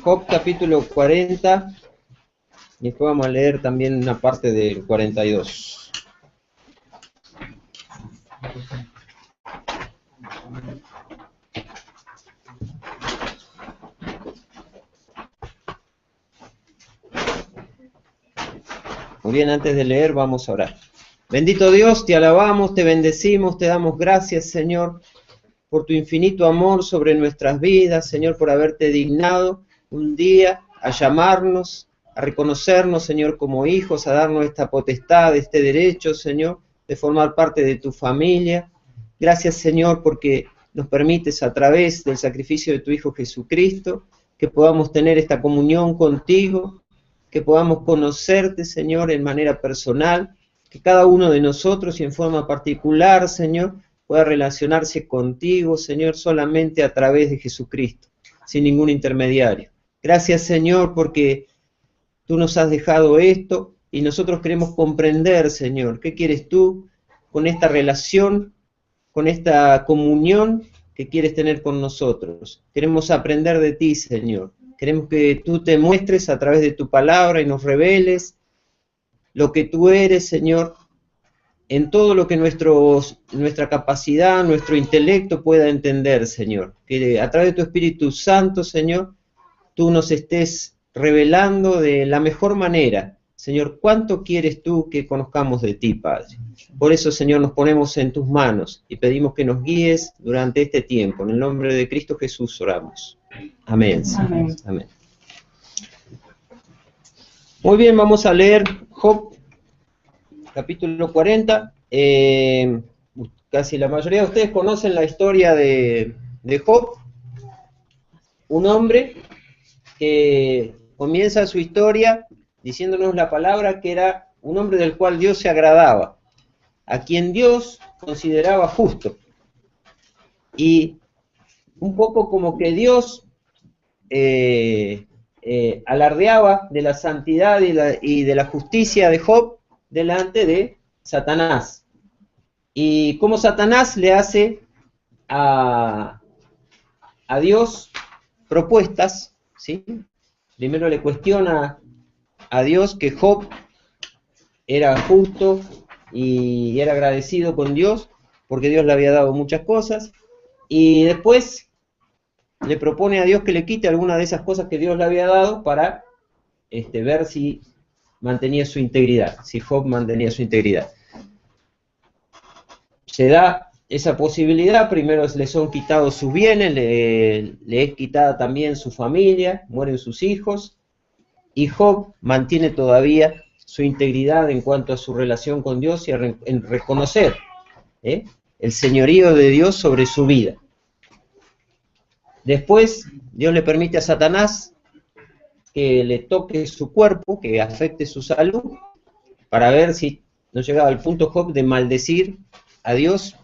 Job capítulo 40, y después vamos a leer también una parte del 42. Muy bien, antes de leer vamos a orar. Bendito Dios, te alabamos, te bendecimos, te damos gracias, Señor, por tu infinito amor sobre nuestras vidas, Señor, por haberte dignado un día a llamarnos, a reconocernos, Señor, como hijos, a darnos esta potestad, este derecho, Señor, de formar parte de tu familia. Gracias, Señor, porque nos permites a través del sacrificio de tu Hijo Jesucristo que podamos tener esta comunión contigo, que podamos conocerte, Señor, en manera personal, que cada uno de nosotros y en forma particular, Señor, pueda relacionarse contigo, Señor, solamente a través de Jesucristo, sin ningún intermediario. Gracias, Señor, porque tú nos has dejado esto y nosotros queremos comprender, Señor, qué quieres tú con esta relación, con esta comunión que quieres tener con nosotros. Queremos aprender de ti, Señor. Queremos que tú te muestres a través de tu palabra y nos reveles lo que tú eres, Señor, en todo lo que nuestra capacidad, nuestro intelecto pueda entender, Señor. Que a través de tu Espíritu Santo, Señor, tú nos estés revelando de la mejor manera. Señor, ¿cuánto quieres tú que conozcamos de ti, Padre? Por eso, Señor, nos ponemos en tus manos y pedimos que nos guíes durante este tiempo. En el nombre de Cristo Jesús oramos. Amén. Amén. Amén. Muy bien, vamos a leer Job, capítulo 40. Casi la mayoría de ustedes conocen la historia de Job, un hombre que comienza su historia diciéndonos la palabra que era un hombre del cual Dios se agradaba, a quien Dios consideraba justo. Y un poco como que Dios alardeaba de la santidad y de la justicia de Job delante de Satanás. Y como Satanás le hace a Dios propuestas, ¿sí? Primero le cuestiona a Dios que Job era justo y era agradecido con Dios porque Dios le había dado muchas cosas, y después le propone a Dios que le quite alguna de esas cosas que Dios le había dado para ver si mantenía su integridad, si Job mantenía su integridad. Se da esa posibilidad, primero le son quitados sus bienes, le es quitada también su familia, mueren sus hijos, y Job mantiene todavía su integridad en cuanto a su relación con Dios y en reconocer el señorío de Dios sobre su vida. Después Dios le permite a Satanás que le toque su cuerpo, que afecte su salud, para ver si no llegaba al punto Job de maldecir a Dios,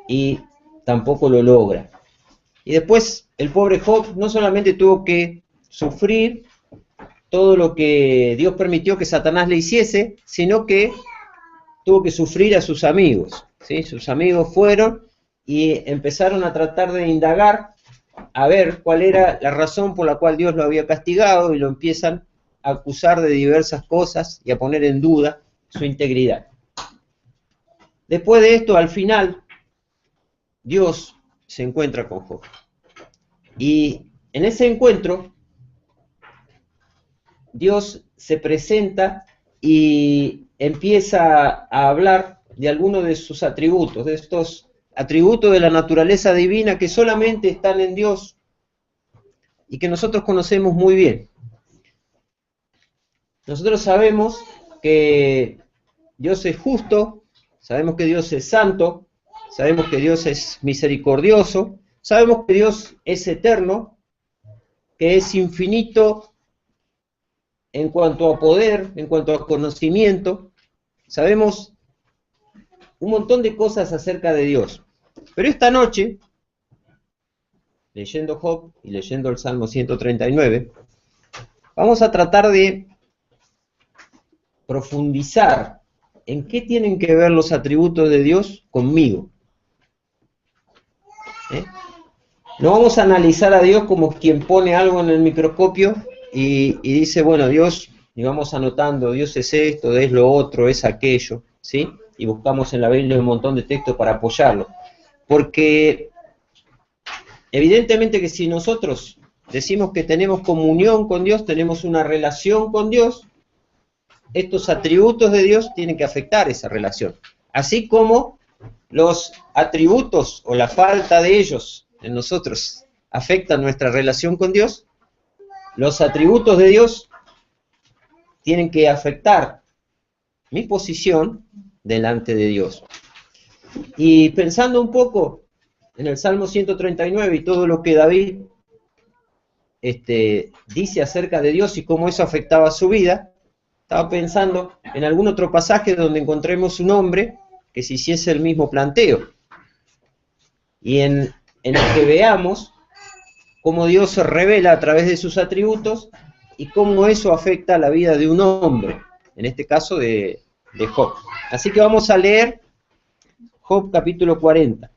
y tampoco lo logra. Y después el pobre Job no solamente tuvo que sufrir todo lo que Dios permitió que Satanás le hiciese, sino que tuvo que sufrir a sus amigos, ¿sí? Sus amigos fueron y empezaron a tratar de indagar a ver cuál era la razón por la cual Dios lo había castigado, y lo empiezan a acusar de diversas cosas y a poner en duda su integridad. Después de esto, al final, Dios se encuentra con Job. Y en ese encuentro, Dios se presenta y empieza a hablar de algunos de sus atributos, de estos atributos de la naturaleza divina que solamente están en Dios y que nosotros conocemos muy bien. Nosotros sabemos que Dios es justo, sabemos que Dios es santo, sabemos que Dios es misericordioso, sabemos que Dios es eterno, que es infinito en cuanto a poder, en cuanto a conocimiento. Sabemos un montón de cosas acerca de Dios. Pero esta noche, leyendo Job y leyendo el Salmo 139, vamos a tratar de profundizar en qué tienen que ver los atributos de Dios conmigo. No vamos a analizar a Dios como quien pone algo en el microscopio y dice, bueno, Dios, y vamos anotando, Dios es esto, es lo otro, es aquello, ¿sí? Y buscamos en la Biblia un montón de textos para apoyarlo. Porque evidentemente que si nosotros decimos que tenemos comunión con Dios, tenemos una relación con Dios, estos atributos de Dios tienen que afectar esa relación. Así como los atributos o la falta de ellos en nosotros afectan nuestra relación con Dios, los atributos de Dios tienen que afectar mi posición delante de Dios. Y pensando un poco en el Salmo 139 y todo lo que David dice acerca de Dios y cómo eso afectaba su vida, estaba pensando en algún otro pasaje donde encontremos un hombre que se hiciese el mismo planteo. Y en el que veamos cómo Dios se revela a través de sus atributos y cómo eso afecta a la vida de un hombre, en este caso de Job. Así que vamos a leer Job capítulo 40.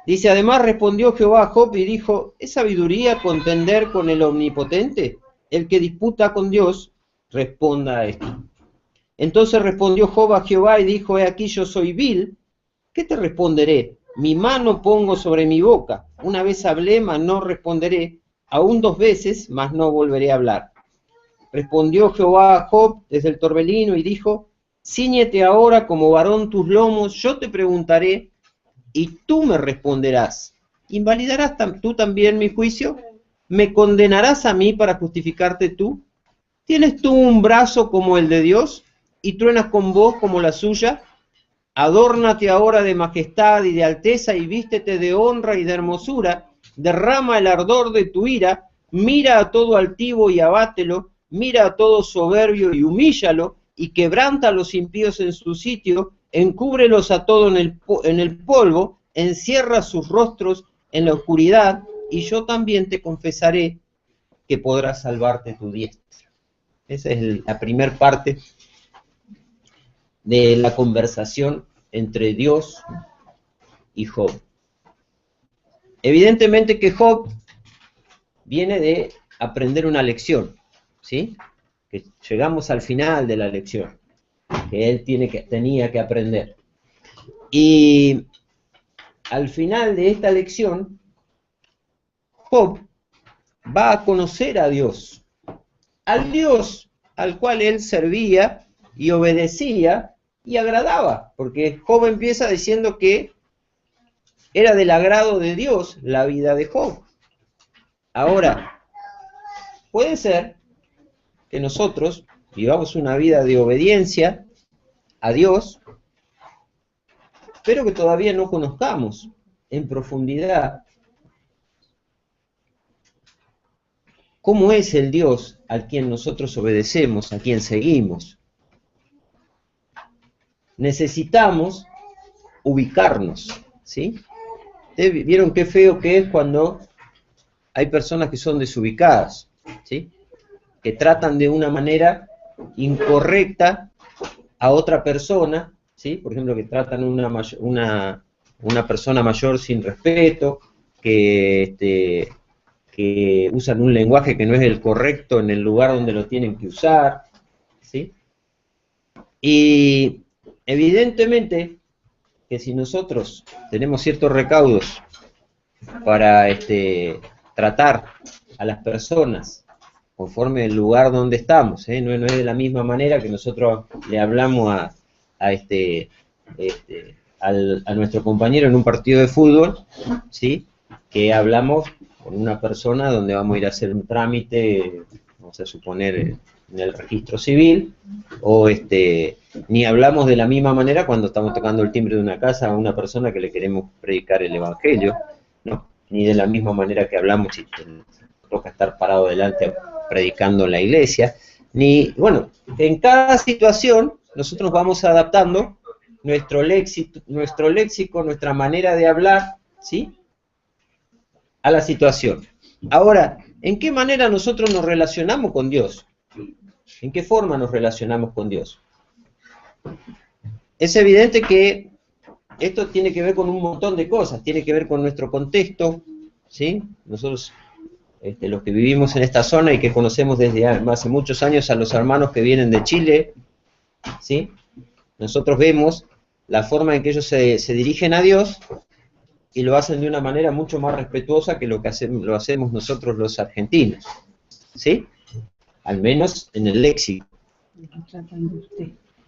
Dice, además respondió Jehová a Job y dijo, ¿es sabiduría contender con el Omnipotente? El que disputa con Dios, responda a esto. Entonces respondió Job a Jehová y dijo, he aquí yo soy vil, ¿qué te responderé? Mi mano pongo sobre mi boca. Una vez hablé, mas no responderé. Aún 2 veces, mas no volveré a hablar. Respondió Jehová a Job desde el torbellino y dijo, cíñete ahora como varón tus lomos, yo te preguntaré y tú me responderás. ¿Invalidarás tú también mi juicio? ¿Me condenarás a mí para justificarte tú? ¿Tienes tú un brazo como el de Dios y truenas con voz como la suya? Adórnate ahora de majestad y de alteza y vístete de honra y de hermosura, derrama el ardor de tu ira, mira a todo altivo y abátelo, mira a todo soberbio y humíllalo, y quebranta a los impíos en su sitio, encúbrelos a todo en el polvo, encierra sus rostros en la oscuridad, y yo también te confesaré que podrás salvarte tu diestra. Esa es la primera parte de la conversación entre Dios y Job. Evidentemente que Job viene de aprender una lección, ¿sí? Que llegamos al final de la lección, que él tenía que aprender. Y al final de esta lección, Job va a conocer a Dios, al Dios al cual él servía y obedecía y agradaba, porque Job empieza diciendo que era del agrado de Dios la vida de Job. Ahora, puede ser que nosotros vivamos una vida de obediencia a Dios, pero que todavía no conozcamos en profundidad cómo es el Dios al quien nosotros obedecemos, a quien seguimos. Necesitamos ubicarnos, ¿sí? ¿Ustedes vieron qué feo que es cuando hay personas que son desubicadas, ¿sí? Que tratan de una manera incorrecta a otra persona, ¿sí? Por ejemplo, que tratan una persona mayor sin respeto, que usan un lenguaje que no es el correcto en el lugar donde lo tienen que usar, ¿sí? Y evidentemente que si nosotros tenemos ciertos recaudos para tratar a las personas conforme el lugar donde estamos, no es de la misma manera que nosotros le hablamos a nuestro compañero en un partido de fútbol, ¿sí? Que hablamos con una persona donde vamos a ir a hacer un trámite, vamos a suponer en el registro civil, o ni hablamos de la misma manera cuando estamos tocando el timbre de una casa a una persona que le queremos predicar el evangelio, ¿no? Ni de la misma manera que hablamos si toca estar parado delante predicando en la iglesia, ni, bueno, en cada situación nosotros vamos adaptando nuestro léxico, nuestra manera de hablar, ¿sí?, a la situación. Ahora, ¿en qué manera nosotros nos relacionamos con Dios? ¿En qué forma nos relacionamos con Dios? Es evidente que esto tiene que ver con un montón de cosas, tiene que ver con nuestro contexto, ¿sí? Nosotros, los que vivimos en esta zona y que conocemos desde hace muchos años a los hermanos que vienen de Chile, ¿sí?, nosotros vemos la forma en que ellos se dirigen a Dios y lo hacen de una manera mucho más respetuosa que lo hacemos nosotros los argentinos, ¿sí? Al menos en el léxico.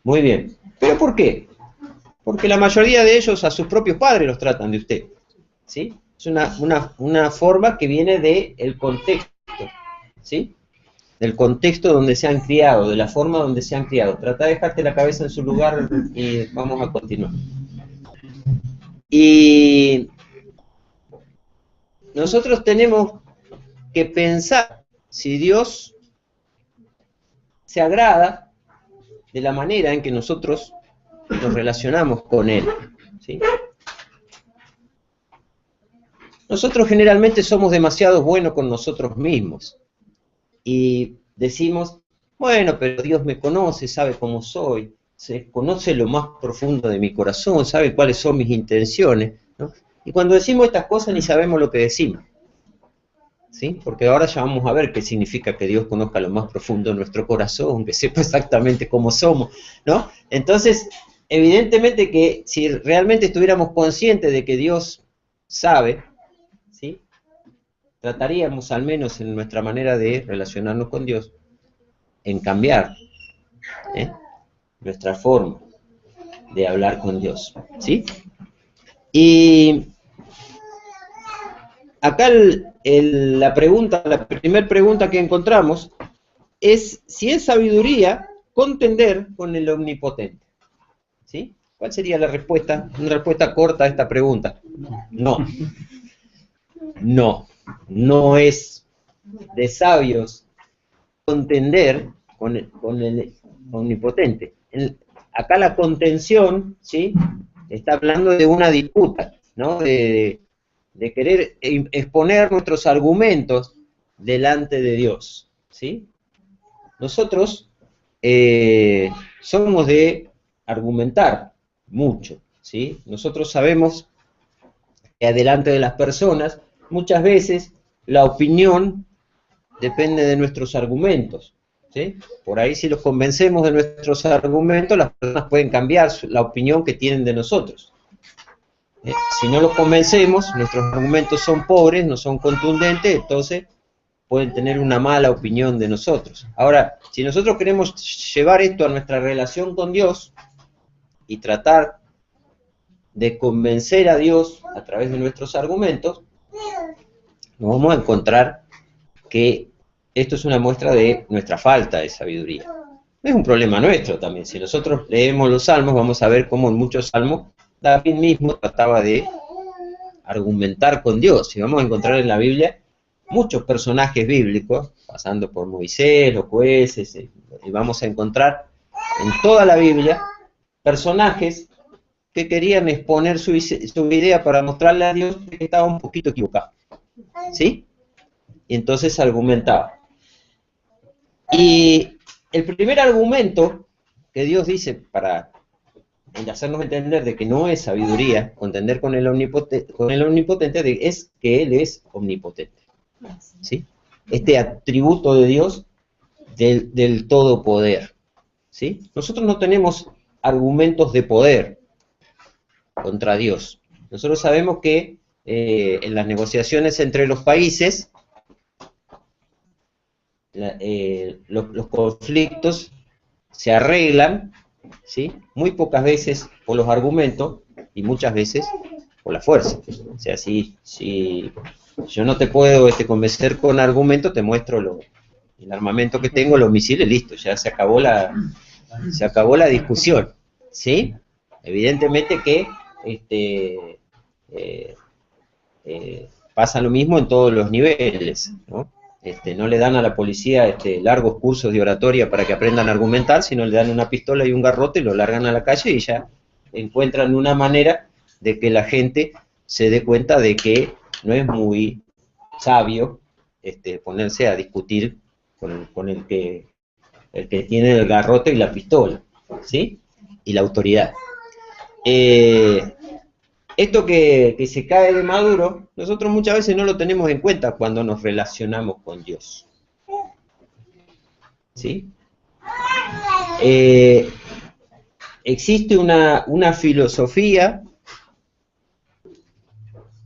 Muy bien. ¿Pero por qué? Porque la mayoría de ellos a sus propios padres los tratan de usted, ¿sí? Es una forma que viene del contexto, ¿sí? Del contexto donde se han criado, de la forma donde se han criado. Trata de dejarte la cabeza en su lugar y vamos a continuar. Y nosotros tenemos que pensar si Dios se agrada de la manera en que nosotros nos relacionamos con Él, ¿sí? Nosotros generalmente somos demasiado buenos con nosotros mismos y decimos, bueno, pero Dios me conoce, sabe cómo soy, se conoce lo más profundo de mi corazón, sabe cuáles son mis intenciones, ¿no? Y cuando decimos estas cosas ni sabemos lo que decimos, ¿sí? Porque ahora ya vamos a ver qué significa que Dios conozca lo más profundo de nuestro corazón, que sepa exactamente cómo somos, ¿no? Entonces, evidentemente que si realmente estuviéramos conscientes de que Dios sabe, ¿sí?, trataríamos, al menos en nuestra manera de relacionarnos con Dios, en cambiar, ¿eh?, nuestra forma de hablar con Dios, ¿sí? Y acá la primera pregunta que encontramos es si es sabiduría contender con el Omnipotente, ¿sí? ¿Cuál sería la respuesta? Una respuesta corta a esta pregunta. No. No. No es de sabios contender con el Omnipotente. Acá la contención, ¿sí?, está hablando de una disputa, ¿no?, de querer exponer nuestros argumentos delante de Dios, ¿sí? Nosotros somos de argumentar mucho, ¿sí? Nosotros sabemos que delante de las personas muchas veces la opinión depende de nuestros argumentos, ¿sí? Por ahí si los convencemos de nuestros argumentos, las personas pueden cambiar la opinión que tienen de nosotros. Si no los convencemos, nuestros argumentos son pobres, no son contundentes, entonces pueden tener una mala opinión de nosotros. Ahora, si nosotros queremos llevar esto a nuestra relación con Dios y tratar de convencer a Dios a través de nuestros argumentos, nos vamos a encontrar que esto es una muestra de nuestra falta de sabiduría. Es un problema nuestro también. Si nosotros leemos los salmos, vamos a ver cómo en muchos salmos David mismo trataba de argumentar con Dios. Y vamos a encontrar en la Biblia muchos personajes bíblicos, pasando por Moisés, los jueces, y vamos a encontrar en toda la Biblia personajes que querían exponer su idea para mostrarle a Dios que estaba un poquito equivocado, ¿sí? Y entonces argumentaba. Y el primer argumento que Dios dice para hacernos entender de que no es sabiduría contender con el omnipotente es que Él es omnipotente, ¿sí? Este atributo de Dios del todopoder, ¿sí? Nosotros no tenemos argumentos de poder contra Dios. Nosotros sabemos que en las negociaciones entre los países los conflictos se arreglan, ¿sí?, muy pocas veces por los argumentos y muchas veces por la fuerza. O sea, si yo no te puedo convencer con argumentos, te muestro el armamento que tengo, los misiles, listo, ya se acabó la discusión, ¿sí? Evidentemente que pasa lo mismo en todos los niveles, ¿no? no le dan a la policía largos cursos de oratoria para que aprendan a argumentar, sino le dan una pistola y un garrote, lo largan a la calle y ya encuentran una manera de que la gente se dé cuenta de que no es muy sabio ponerse a discutir con el que tiene el garrote y la pistola, ¿sí? Y la autoridad. Esto que se cae de maduro, nosotros muchas veces no lo tenemos en cuenta cuando nos relacionamos con Dios. ¿Sí? Existe una filosofía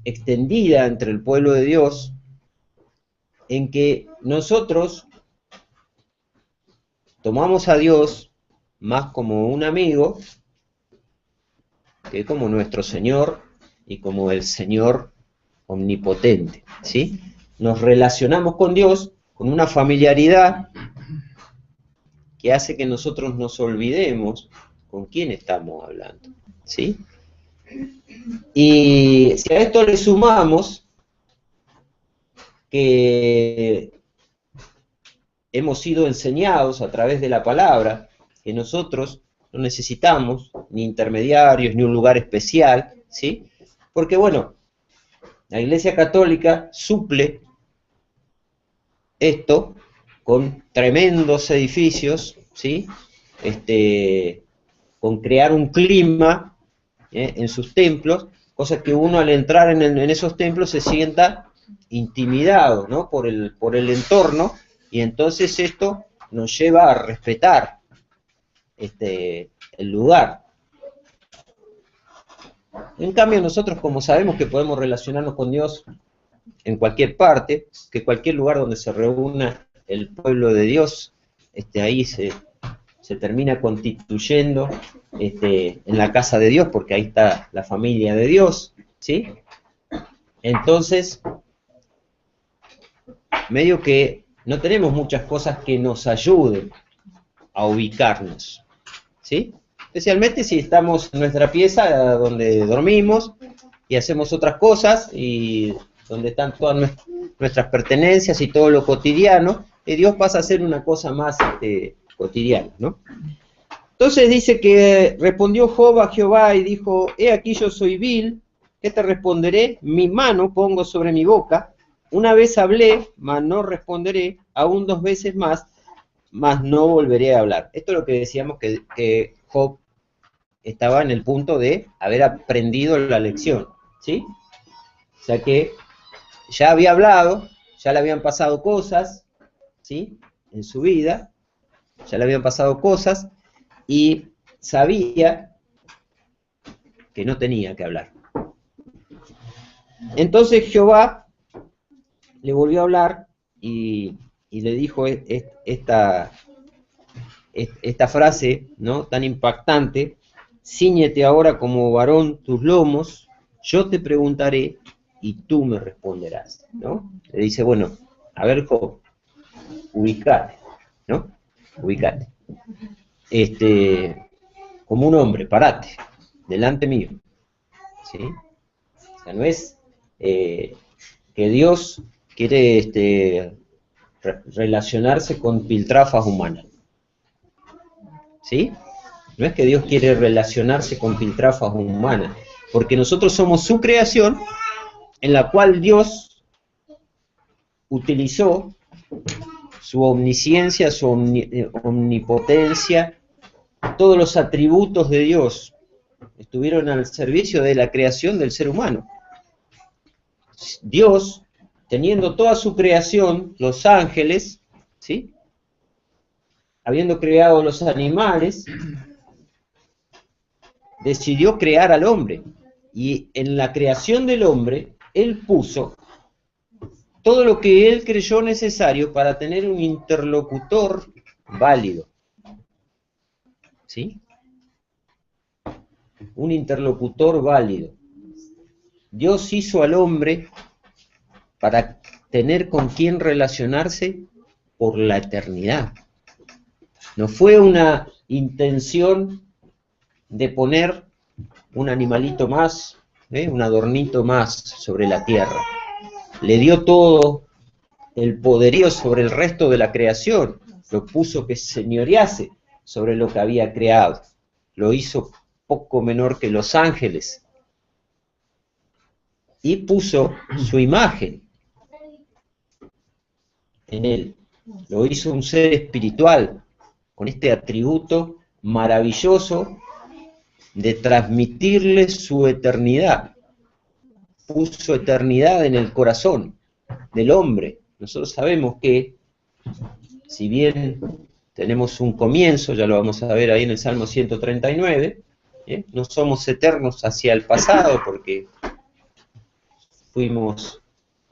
extendida entre el pueblo de Dios en que nosotros tomamos a Dios más como un amigo que como nuestro Señor y como el Señor omnipotente, ¿sí? Nos relacionamos con Dios con una familiaridad que hace que nosotros nos olvidemos con quién estamos hablando, ¿sí? Y si a esto le sumamos que hemos sido enseñados a través de la palabra, que nosotros no necesitamos ni intermediarios, ni un lugar especial, ¿sí? Porque, bueno, la Iglesia Católica suple esto con tremendos edificios, ¿sí? Con crear un clima en sus templos, cosa que uno al entrar en esos templos se sienta intimidado, ¿no? por el entorno, y entonces esto nos lleva a respetar el lugar. En cambio, nosotros, como sabemos que podemos relacionarnos con Dios en cualquier parte, que cualquier lugar donde se reúna el pueblo de Dios, ahí se termina constituyendo en la casa de Dios, porque ahí está la familia de Dios, ¿sí? Entonces, medio que no tenemos muchas cosas que nos ayuden a ubicarnos, ¿sí? Especialmente si estamos en nuestra pieza donde dormimos y hacemos otras cosas y donde están todas nuestras pertenencias y todo lo cotidiano, y Dios pasa a ser una cosa más cotidiana, ¿no? Entonces dice que respondió Job a Jehová y dijo: he aquí yo soy vil, ¿qué te responderé? Mi mano pongo sobre mi boca, una vez hablé, mas no responderé, aún 2 veces más, mas no volveré a hablar. Esto es lo que decíamos que Job estaba en el punto de haber aprendido la lección, ¿sí? O sea que ya había hablado, ya le habían pasado cosas, ¿sí? En su vida, ya le habían pasado cosas, y sabía que no tenía que hablar. Entonces Jehová le volvió a hablar y le dijo esta frase, ¿no?, tan impactante: cíñete ahora como varón tus lomos, yo te preguntaré y tú me responderás, ¿no? Le dice, bueno, a ver, Job, ubicate, ¿no? Ubicate. Como un hombre, parate, delante mío, ¿sí? O sea, no es que Dios quiere relacionarse con piltrafas humanas, ¿sí? No es que Dios quiere relacionarse con piltrafas humanas, porque nosotros somos su creación, en la cual Dios utilizó su omnisciencia, su omnipotencia, todos los atributos de Dios estuvieron al servicio de la creación del ser humano. Dios, teniendo toda su creación, los ángeles, ¿sí?, habiendo creado los animales, decidió crear al hombre. Y en la creación del hombre, Él puso todo lo que Él creyó necesario para tener un interlocutor válido, ¿sí? Un interlocutor válido. Dios hizo al hombre para tener con quién relacionarse por la eternidad. No fue una intención de poner un animalito más, un adornito más sobre la tierra. Le dio todo el poderío sobre el resto de la creación, lo puso que señorease sobre lo que había creado, lo hizo poco menor que los ángeles, y puso su imagen en él, lo hizo un ser espiritual, con este atributo maravilloso de transmitirle su eternidad. Puso eternidad en el corazón del hombre. Nosotros sabemos que, si bien tenemos un comienzo, ya lo vamos a ver ahí en el Salmo 139, no somos eternos hacia el pasado, porque fuimos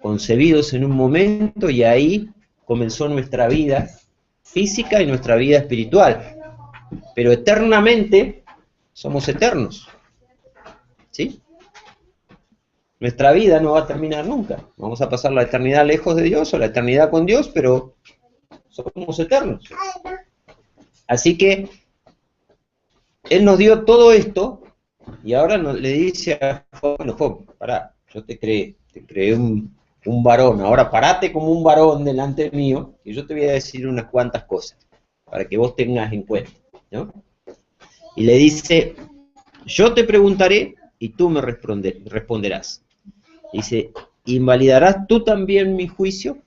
concebidos en un momento y ahí comenzó nuestra vida física y nuestra vida espiritual. Pero eternamente somos eternos, ¿sí? Nuestra vida no va a terminar nunca. Vamos a pasar la eternidad lejos de Dios o la eternidad con Dios, pero somos eternos. Así que Él nos dio todo esto y ahora le dice a Job, bueno, Job, pará, yo te creé un varón, ahora parate como un varón delante mío y yo te voy a decir unas cuantas cosas para que vos tengas en cuenta, ¿no? Y le dice, yo te preguntaré y tú me responderás. Dice, ¿invalidarás tú también mi juicio?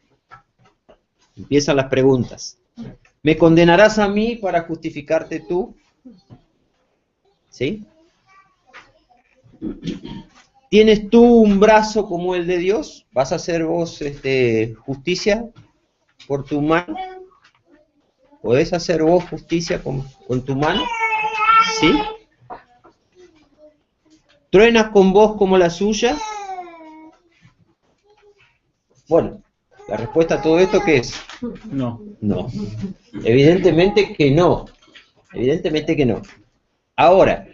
Empiezan las preguntas. ¿Me condenarás a mí para justificarte tú? ¿Sí? ¿Tienes tú un brazo como el de Dios? ¿Vas a hacer vos justicia por tu mano? ¿Podés hacer vos justicia con tu mano? ¿Sí? ¿Truenas con voz como la suya? Bueno, la respuesta a todo esto, ¿qué es? No. No. Evidentemente que no. Evidentemente que no. Ahora,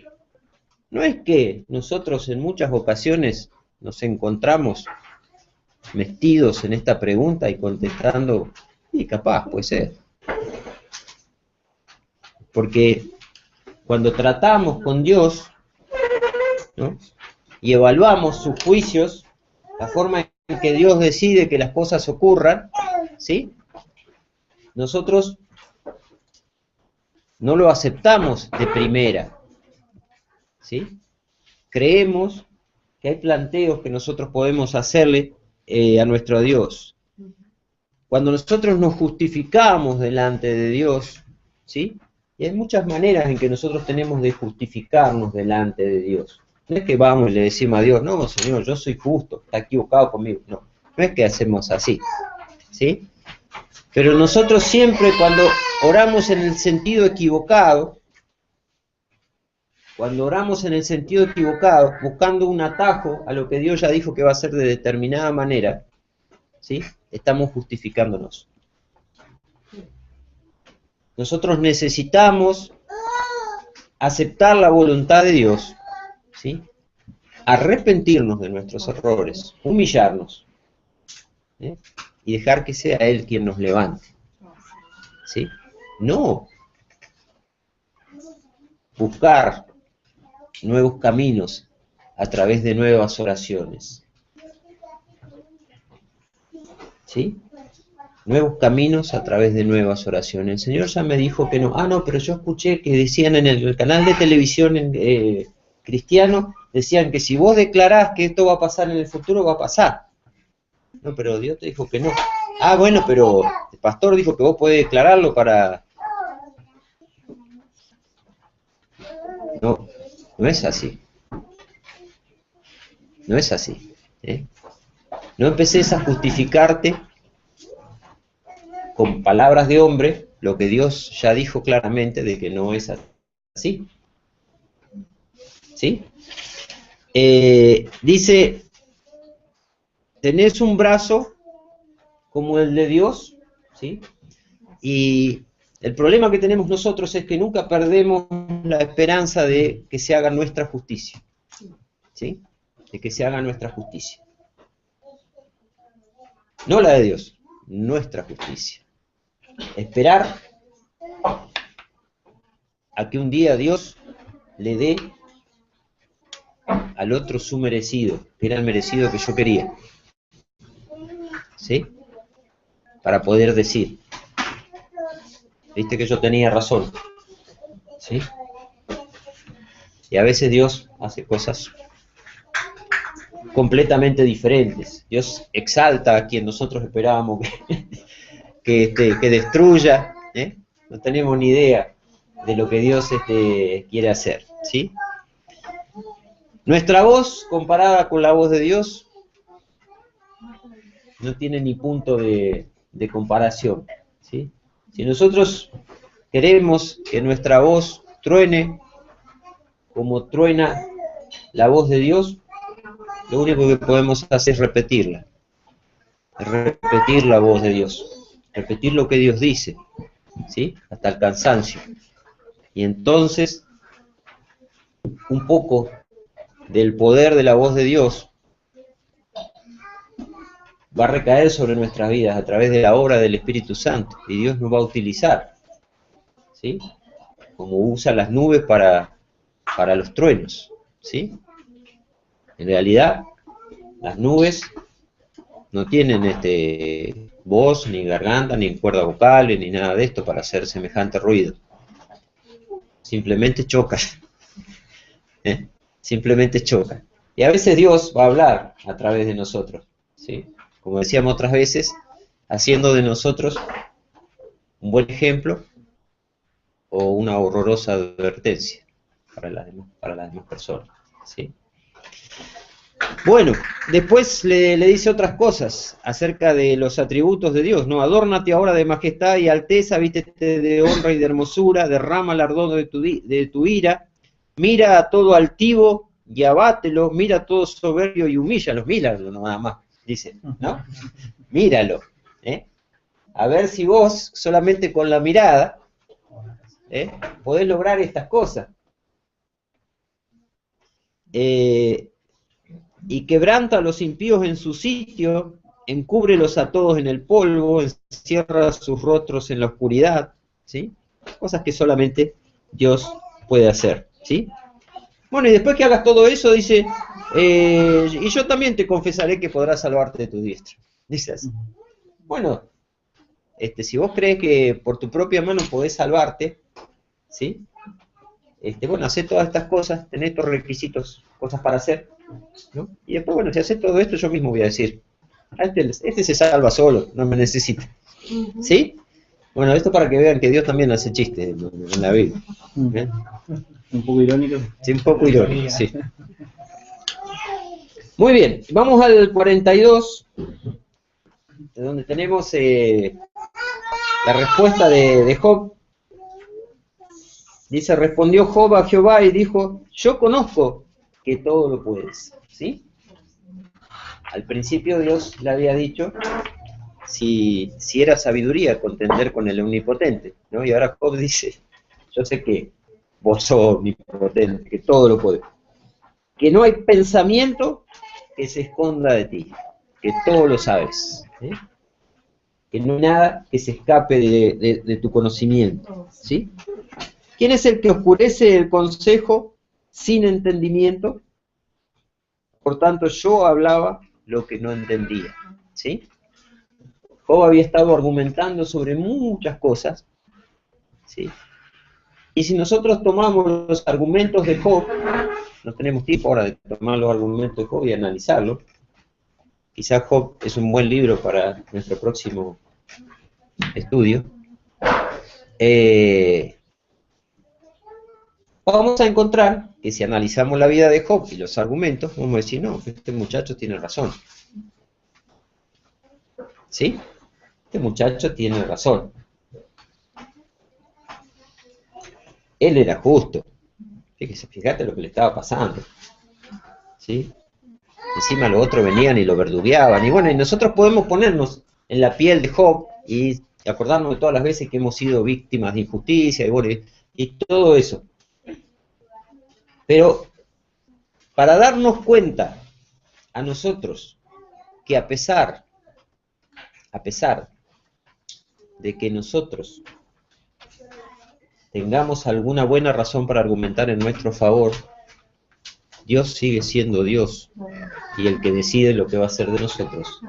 no es que nosotros en muchas ocasiones nos encontramos metidos en esta pregunta y contestando, y capaz, puede ser. Porque cuando tratamos con Dios, ¿no?, y evaluamos sus juicios, la forma en que Dios decide que las cosas ocurran, ¿sí?, nosotros no lo aceptamos de primera, ¿sí? Creemos que hay planteos que nosotros podemos hacerle a nuestro Dios. Cuando nosotros nos justificamos delante de Dios, ¿sí? Y hay muchas maneras en que nosotros tenemos de justificarnos delante de Dios. No es que vamos y le decimos a Dios, no, Señor, yo soy justo, está equivocado conmigo. No, no es que hacemos así, ¿sí? Pero nosotros siempre cuando oramos en el sentido equivocado, buscando un atajo a lo que Dios ya dijo que va a hacer de determinada manera, ¿sí?, estamos justificándonos. Nosotros necesitamos aceptar la voluntad de Dios, ¿sí?, arrepentirnos de nuestros errores, humillarnos, ¿sí?, y dejar que sea Él quien nos levante, ¿sí? No buscar nuevos caminos a través de nuevas oraciones, ¿sí? Nuevos caminos a través de nuevas oraciones. El Señor ya me dijo que no. Ah, no, pero yo escuché que decían en el canal de televisión cristiano, decían que si vos declarás que esto va a pasar en el futuro, va a pasar. No, pero Dios te dijo que no. Ah, bueno, pero el pastor dijo que vos podés declararlo para... No, no es así. No es así, ¿eh? No empeces a justificarte con palabras de hombre lo que Dios ya dijo claramente de que no es así. ¿Sí? Dice, tenés un brazo como el de Dios, ¿sí? Y el problema que tenemos nosotros es que nunca perdemos la esperanza de que se haga nuestra justicia, ¿sí? De que se haga nuestra justicia. No la de Dios, nuestra justicia. Esperar a que un día Dios le dé al otro su merecido, que era el merecido que yo quería. ¿Sí? para poder decir, viste que yo tenía razón, ¿sí? Y a veces Dios hace cosas completamente diferentes. Dios exalta a quien nosotros esperábamos que destruya, ¿eh? No tenemos ni idea de lo que Dios quiere hacer, ¿sí? Nuestra voz comparada con la voz de Dios no tiene ni punto de comparación, ¿sí? Si nosotros queremos que nuestra voz truene como truena la voz de Dios, lo único que podemos hacer es repetir la voz de Dios, repetir lo que Dios dice, ¿sí? Hasta el cansancio. Y entonces, un poco del poder de la voz de Dios va a recaer sobre nuestras vidas a través de la obra del Espíritu Santo, y Dios nos va a utilizar, ¿sí? Como usa las nubes para los truenos, ¿sí? En realidad, las nubes no tienen voz, ni garganta, ni cuerda vocal, ni nada de esto para hacer semejante ruido. Simplemente chocan. Simplemente chocan. Y a veces Dios va a hablar a través de nosotros, ¿sí? Como decíamos otras veces, haciendo de nosotros un buen ejemplo o una horrorosa advertencia para las demás personas, ¿sí? Bueno, después le dice otras cosas acerca de los atributos de Dios, ¿no? Adórnate ahora de majestad y alteza, vístete de honra y de hermosura, derrama el ardor de tu ira, mira a todo altivo y abátelo, mira a todo soberbio y humíllalo, míralo nada más, dice, ¿no? Míralo, ¿eh? A ver si vos, solamente con la mirada, podés lograr estas cosas. Y quebranta a los impíos en su sitio, encúbrelos a todos en el polvo, encierra sus rostros en la oscuridad, ¿sí? Cosas que solamente Dios puede hacer, ¿sí? Bueno, y después que hagas todo eso, dice, y yo también te confesaré que podrás salvarte de tu diestra. Dice así. Bueno, si vos crees que por tu propia mano podés salvarte, ¿sí? Bueno, hacé todas estas cosas, tenés estos requisitos, cosas para hacer, ¿no? Y después, bueno, si haces todo esto, yo mismo voy a decir, este se salva solo, no me necesita, ¿sí? Bueno, esto para que vean que Dios también hace chistes en la Biblia, ¿eh? Un poco irónico. Sí, un poco irónico, sí. Muy bien, vamos al 42, donde tenemos la respuesta de Job. Dice, respondió Job a Jehová y dijo, yo conozco que todo lo puedes, ¿sí? Al principio Dios le había dicho si era sabiduría contender con el omnipotente, ¿no? Y ahora Job dice, yo sé que vos sos omnipotente, que todo lo podés, que no hay pensamiento que se esconda de ti, que todo lo sabes, ¿sí? Que no hay nada que se escape de tu conocimiento, ¿sí? ¿Quién es el que oscurece el consejo sin entendimiento? Por tanto, yo hablaba lo que no entendía, ¿sí? Job había estado argumentando sobre muchas cosas, ¿sí? Y si nosotros tomamos los argumentos de Job, no tenemos tiempo ahora de tomar los argumentos de Job y analizarlos. Quizás Job es un buen libro para nuestro próximo estudio. Vamos a encontrar que si analizamos la vida de Job y los argumentos, vamos a decir, no, este muchacho tiene razón. ¿Sí? Este muchacho tiene razón. Él era justo. Fíjate lo que le estaba pasando. ¿Sí? Encima los otros venían y lo verdugueaban. Y bueno, y nosotros podemos ponernos en la piel de Job y acordarnos de todas las veces que hemos sido víctimas de injusticia y, bueno, y todo eso. Pero para darnos cuenta a nosotros que a pesar de que nosotros tengamos alguna buena razón para argumentar en nuestro favor, Dios sigue siendo Dios y el que decide lo que va a hacer de nosotros,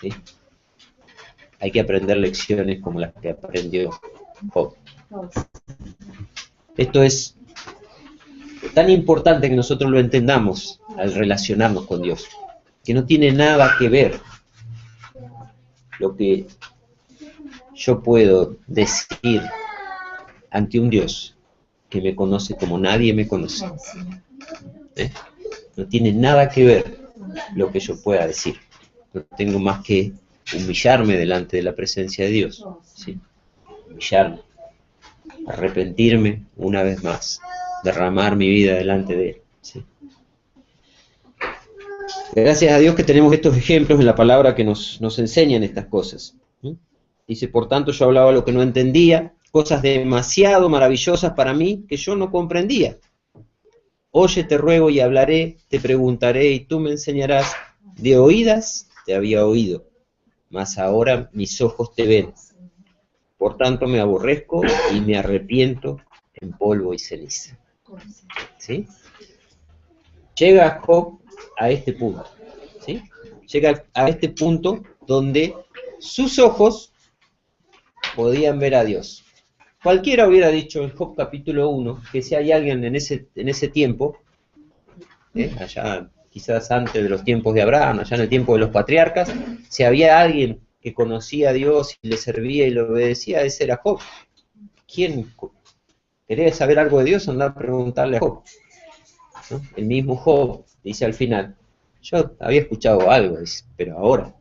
¿sí? hay que aprender lecciones como las que aprendió Job. Esto es tan importante que nosotros lo entendamos al relacionarnos con Dios, que no tiene nada que ver lo que yo puedo decir ante un Dios que me conoce como nadie me conoce. No tiene nada que ver lo que yo pueda decir. No tengo más que humillarme delante de la presencia de Dios, ¿sí? Humillarme, arrepentirme una vez más, derramar mi vida delante de Él, ¿sí? Gracias a Dios que tenemos estos ejemplos en la palabra que nos enseñan estas cosas. Dice, por tanto yo hablaba lo que no entendía, cosas demasiado maravillosas para mí que yo no comprendía. Oye, te ruego y hablaré, te preguntaré y tú me enseñarás. De oídas te había oído, mas ahora mis ojos te ven. Por tanto me aborrezco y me arrepiento en polvo y ceniza. ¿Sí? Llega Job a este punto, ¿sí? Llega a este punto donde sus ojos podían ver a Dios. Cualquiera hubiera dicho en Job capítulo 1 que si hay alguien en ese tiempo, allá quizás antes de los tiempos de Abraham, allá en el tiempo de los patriarcas, si había alguien que conocía a Dios y le servía y le obedecía, ese era Job. ¿Quién quería saber algo de Dios? Andaba a preguntarle a Job, ¿no? El mismo Job dice al final, yo había escuchado algo, dice, pero ahora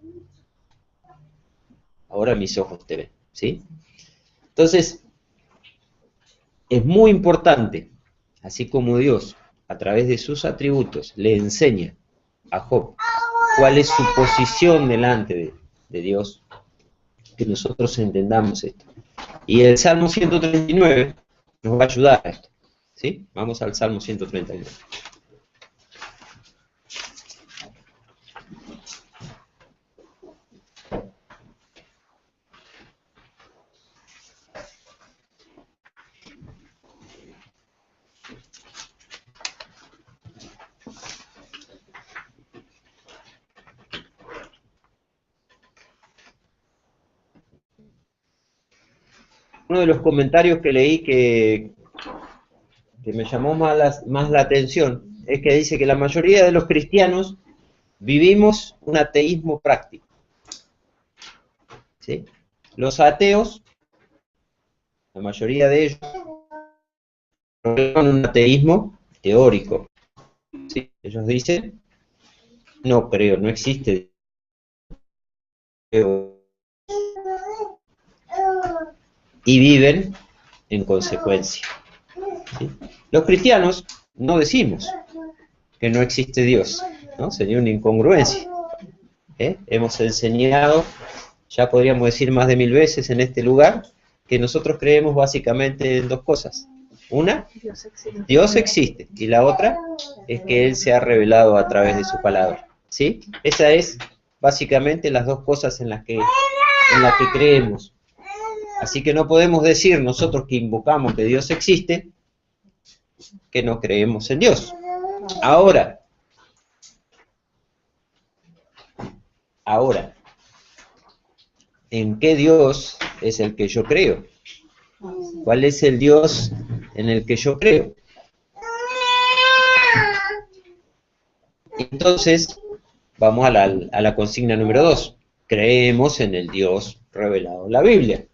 mis ojos te ven, ¿sí? Entonces, es muy importante, así como Dios, a través de sus atributos, le enseña a Job cuál es su posición delante de Dios, que nosotros entendamos esto. Y el Salmo 139 nos va a ayudar a esto, ¿sí? Vamos al Salmo 139. Uno de los comentarios que leí que me llamó más la atención es que dice que la mayoría de los cristianos vivimos un ateísmo práctico, ¿sí? Los ateos, la mayoría de ellos, viven un ateísmo teórico, ¿sí? Ellos dicen, no creo, no existe Dios, y viven en consecuencia, ¿sí? Los cristianos no decimos que no existe Dios, ¿no? Sería una incongruencia. Hemos enseñado, ya podríamos decir más de 1000 veces en este lugar, que nosotros creemos básicamente en dos cosas. Una, Dios existe, y la otra es que Él se ha revelado a través de su palabra, ¿sí? Esa es básicamente las dos cosas en las que creemos. Así que no podemos decir nosotros que invocamos que Dios existe, que no creemos en Dios. Ahora, ¿en qué Dios es el que yo creo? ¿Cuál es el Dios en el que yo creo? Entonces, vamos a la consigna número 2. Creemos en el Dios revelado en la Biblia,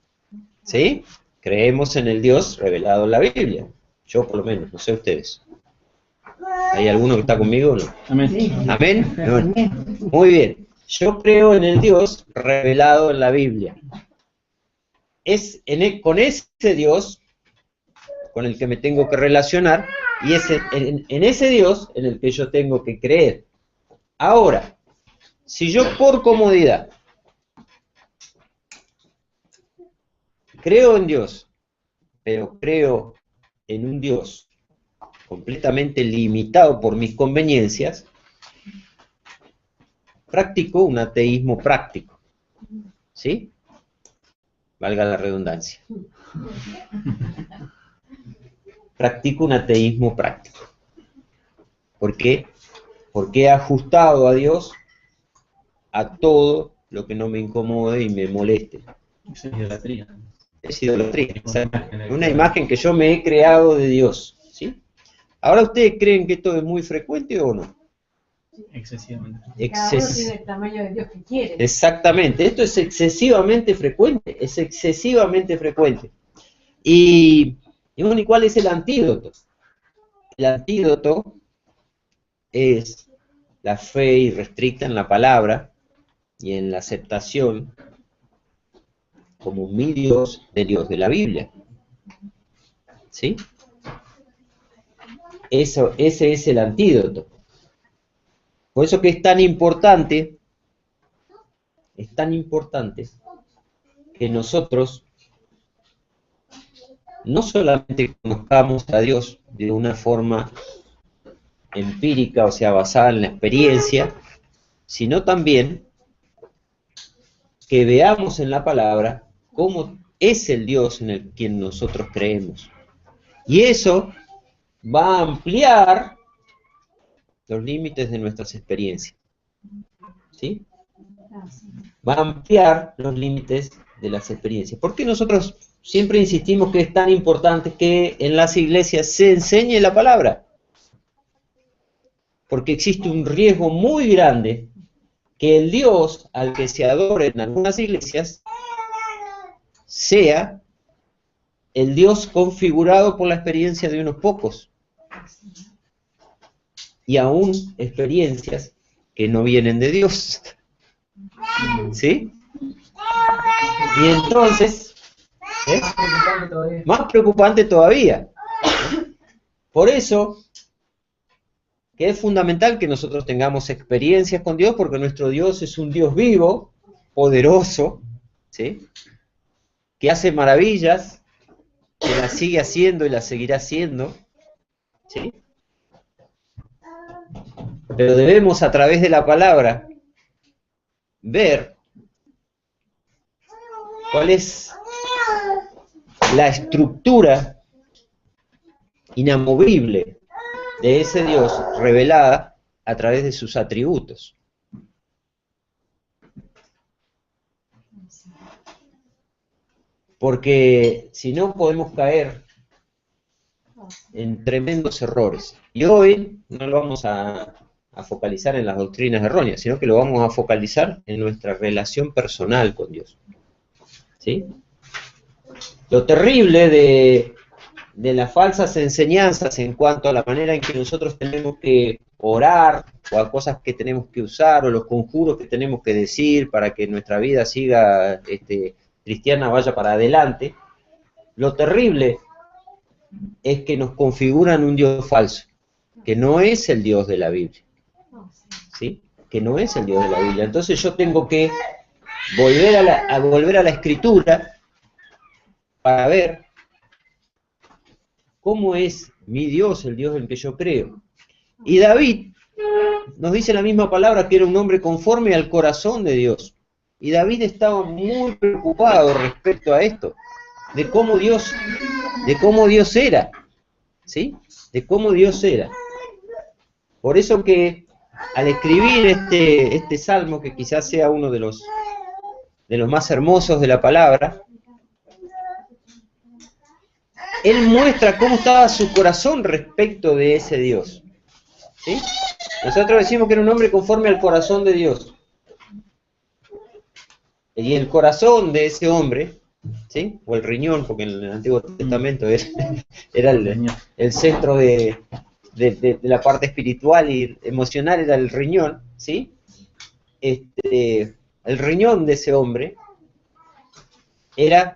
¿sí? Creemos en el Dios revelado en la Biblia. Yo por lo menos, no sé ustedes. ¿Hay alguno que está conmigo o no? Amén. ¿Amén? Bueno, muy bien. Yo creo en el Dios revelado en la Biblia. Es con ese Dios con el que me tengo que relacionar y es en ese Dios en el que yo tengo que creer. Ahora, si yo por comodidad creo en Dios, pero creo en un Dios completamente limitado por mis conveniencias, practico un ateísmo práctico, ¿sí? Valga la redundancia. Practico un ateísmo práctico. ¿Por qué? Porque he ajustado a Dios a todo lo que no me incomode y me moleste. Eso es idolatría. Es idolatría. Una imagen que yo me he creado de Dios. ¿Sí? Ahora, ¿ustedes creen que esto es muy frecuente o no? Excesivamente. Cada uno tiene el tamaño de Dios que quiere. Exactamente, esto es excesivamente frecuente, es excesivamente frecuente. Y bueno, ¿y cuál es el antídoto? El antídoto es la fe irrestricta en la palabra y en la aceptación como mi Dios, de Dios de la Biblia. ¿Sí? Ese es el antídoto. Por eso que es tan importante que nosotros no solamente conozcamos a Dios de una forma empírica, o sea, basada en la experiencia, sino también que veamos en la palabra cómo es el Dios en el quien nosotros creemos. Y eso va a ampliar los límites de nuestras experiencias. ¿Sí? Va a ampliar los límites de las experiencias. ¿Por qué nosotros siempre insistimos que es tan importante que en las iglesias se enseñe la palabra? Porque existe un riesgo muy grande que el Dios al que se adora en algunas iglesias sea el Dios configurado por la experiencia de unos pocos. Y aún experiencias que no vienen de Dios. ¿Sí? Y entonces, más preocupante todavía. Por eso, que es fundamental que nosotros tengamos experiencias con Dios, porque nuestro Dios es un Dios vivo, poderoso, ¿sí? Que hace maravillas, que las sigue haciendo y las seguirá haciendo, ¿sí? Pero debemos a través de la palabra ver cuál es la estructura inamovible de ese Dios revelada a través de sus atributos. Porque si no podemos caer en tremendos errores. Y hoy no lo vamos a focalizar en las doctrinas erróneas, sino que lo vamos a focalizar en nuestra relación personal con Dios. ¿Sí? Lo terrible de las falsas enseñanzas en cuanto a la manera en que nosotros tenemos que orar, o a cosas que tenemos que usar, o los conjuros que tenemos que decir para que nuestra vida siga cristiana, vaya para adelante, lo terrible es que nos configuran un Dios falso, que no es el Dios de la Biblia. ¿Sí? Que no es el Dios de la Biblia. Entonces yo tengo que volver a la Escritura para ver cómo es mi Dios, el Dios en el que yo creo. Y David nos dice la misma palabra, que era un hombre conforme al corazón de Dios. Y David estaba muy preocupado respecto a esto, de cómo Dios era, ¿sí? De cómo Dios era. Por eso que al escribir este salmo, que quizás sea uno de los más hermosos de la palabra, él muestra cómo estaba su corazón respecto de ese Dios. ¿Sí? Nosotros decimos que era un hombre conforme al corazón de Dios. Y el corazón de ese hombre, ¿sí? O el riñón, porque en el Antiguo Testamento era el centro de la parte espiritual y emocional, era el riñón, ¿sí? El riñón de ese hombre era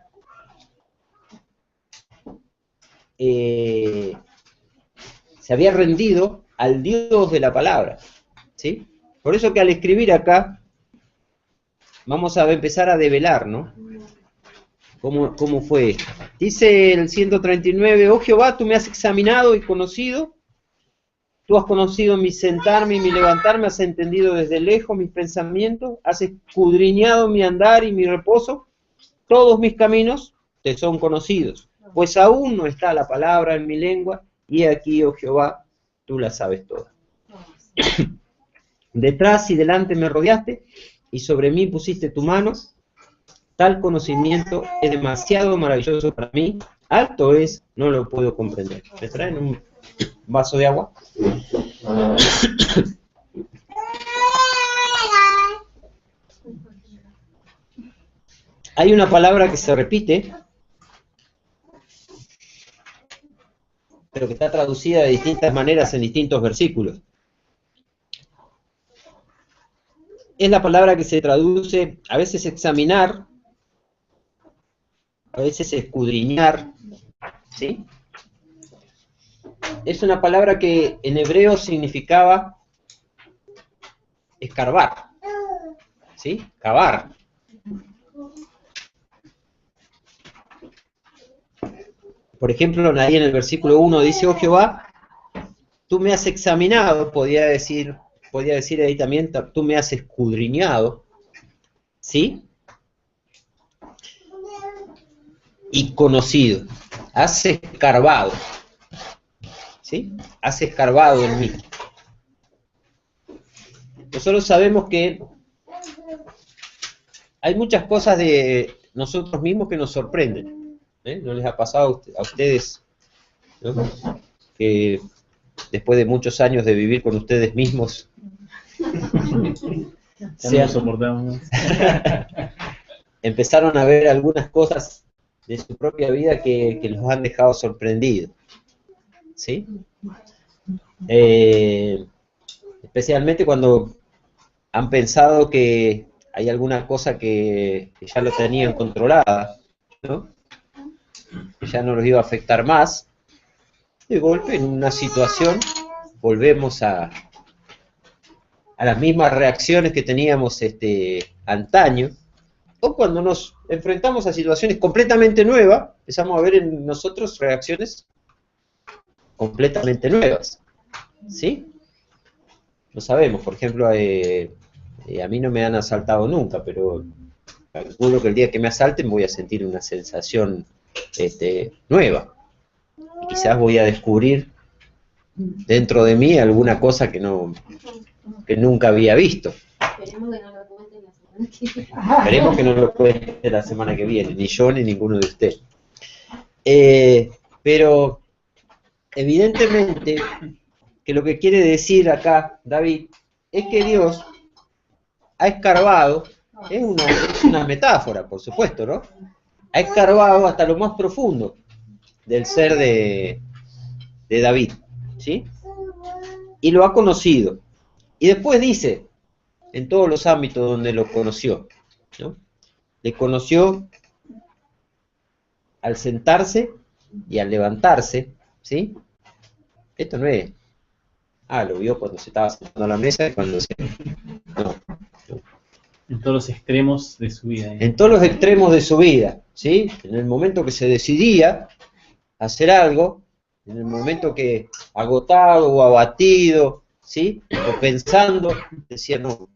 se había rendido al Dios de la palabra, ¿sí? Por eso que al escribir acá vamos a empezar a develar, ¿no? ¿Cómo fue esto? Dice el 139, oh Jehová, tú me has examinado y conocido, tú has conocido mi sentarme y mi levantarme, has entendido desde lejos mis pensamientos, has escudriñado mi andar y mi reposo, todos mis caminos te son conocidos, pues aún no está la palabra en mi lengua, y aquí, oh Jehová, tú la sabes toda. Detrás y delante me rodeaste, y sobre mí pusiste tu mano. Tal conocimiento es demasiado maravilloso para mí. Alto es, no lo puedo comprender. ¿Me traen un vaso de agua? Hay una palabra que se repite, pero que está traducida de distintas maneras en distintos versículos. Es la palabra que se traduce a veces examinar, a veces escudriñar, ¿sí? Es una palabra que en hebreo significaba escarbar, ¿sí? Cavar. Por ejemplo, ahí en el versículo 1 dice, oh Jehová, tú me has examinado, podía decir ahí también, tú me has escudriñado, ¿sí? Y conocido, has escarbado, ¿sí? Has escarbado en mí. Nosotros sabemos que hay muchas cosas de nosotros mismos que nos sorprenden. ¿No les ha pasado a ustedes, ¿no? Que después de muchos años de vivir con ustedes mismos Ya no soportamos más. empezaron a ver algunas cosas de su propia vida que los han dejado sorprendidos, ¿sí? Especialmente cuando han pensado que hay alguna cosa que ya lo tenían controlada, ¿no? Que ya no los iba a afectar más. De golpe, en una situación, volvemos a las mismas reacciones que teníamos antaño, o cuando nos enfrentamos a situaciones completamente nuevas, empezamos a ver en nosotros reacciones completamente nuevas, ¿sí? No sabemos, por ejemplo, a mí no me han asaltado nunca, pero calculo que el día que me asalten voy a sentir una sensación nueva. Y quizás voy a descubrir dentro de mí alguna cosa que nunca había visto. Esperemos que no lo cuente la semana que viene, ni yo ni ninguno de ustedes. Pero evidentemente que lo que quiere decir acá David es que Dios ha escarbado, es una metáfora, por supuesto, ¿no? Ha escarbado hasta lo más profundo del ser de David, ¿sí? Y lo ha conocido. Y después dice, en todos los ámbitos donde lo conoció, ¿no? Le conoció al sentarse y al levantarse, ¿sí? Esto no es, lo vio cuando se estaba sentando a la mesa y cuando se... No. En todos los extremos de su vida. En todos los extremos de su vida, ¿sí? En el momento que se decidía hacer algo, en el momento que agotado o abatido, ¿sí? O pensando, decía no,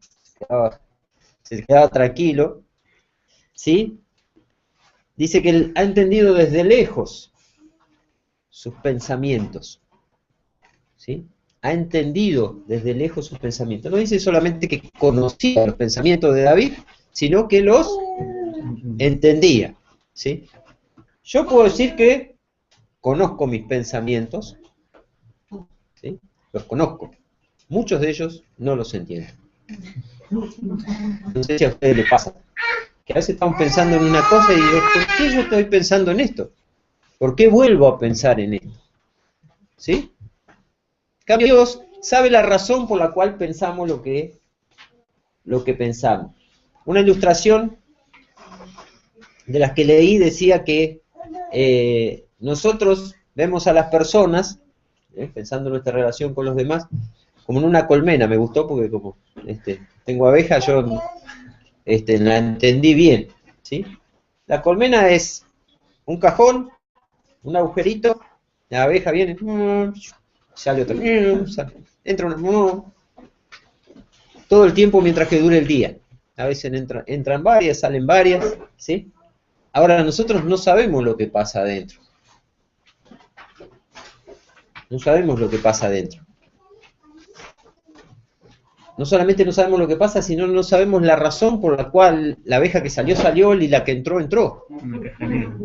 se quedaba tranquilo, ¿sí? Dice que él ha entendido desde lejos sus pensamientos, ¿sí? Ha entendido desde lejos sus pensamientos. No dice solamente que conocía los pensamientos de David, sino que los entendía, ¿sí? Yo puedo decir que conozco mis pensamientos, ¿sí? Los conozco. Muchos de ellos no los entiendo. No sé si a ustedes les pasa, que a veces estamos pensando en una cosa y digo, ¿por qué yo estoy pensando en esto? ¿Por qué vuelvo a pensar en esto? ¿Sí? En cambio, Dios sabe la razón por la cual pensamos lo que pensamos. Una ilustración de las que leí decía que nosotros vemos a las personas, pensando en nuestra relación con los demás, como en una colmena. Me gustó porque como tengo abejas, yo la entendí bien, ¿sí? La colmena es un cajón, un agujerito, la abeja viene, sale otra, entra una, todo el tiempo mientras que dure el día. A veces entran varias, salen varias, ¿sí? Ahora nosotros no sabemos lo que pasa adentro. No sabemos lo que pasa adentro. no solamente no sabemos lo que pasa, sino no sabemos la razón por la cual la abeja que salió, salió y la que entró, entró. Una caja negra.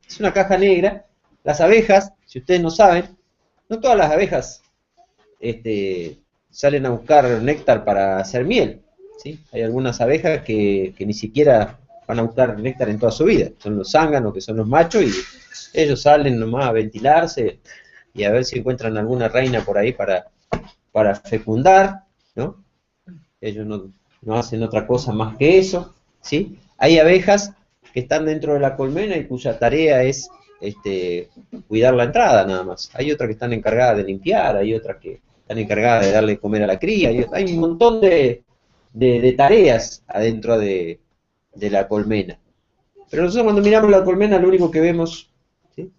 Es una caja negra. Las abejas, si ustedes no saben, no todas las abejas salen a buscar néctar para hacer miel, ¿sí? Hay algunas abejas que ni siquiera van a buscar néctar en toda su vida. Son los zánganos, que son los machos, y ellos salen nomás a ventilarse y a ver si encuentran alguna reina por ahí para fecundar, ¿no? Ellos no hacen otra cosa más que eso, ¿sí? Hay abejas que están dentro de la colmena y cuya tarea es cuidar la entrada nada más. Hay otras que están encargadas de limpiar, hay otras que están encargadas de darle de comer a la cría, hay un montón de tareas adentro de la colmena. Pero nosotros cuando miramos la colmena lo único que vemos, ¿sí?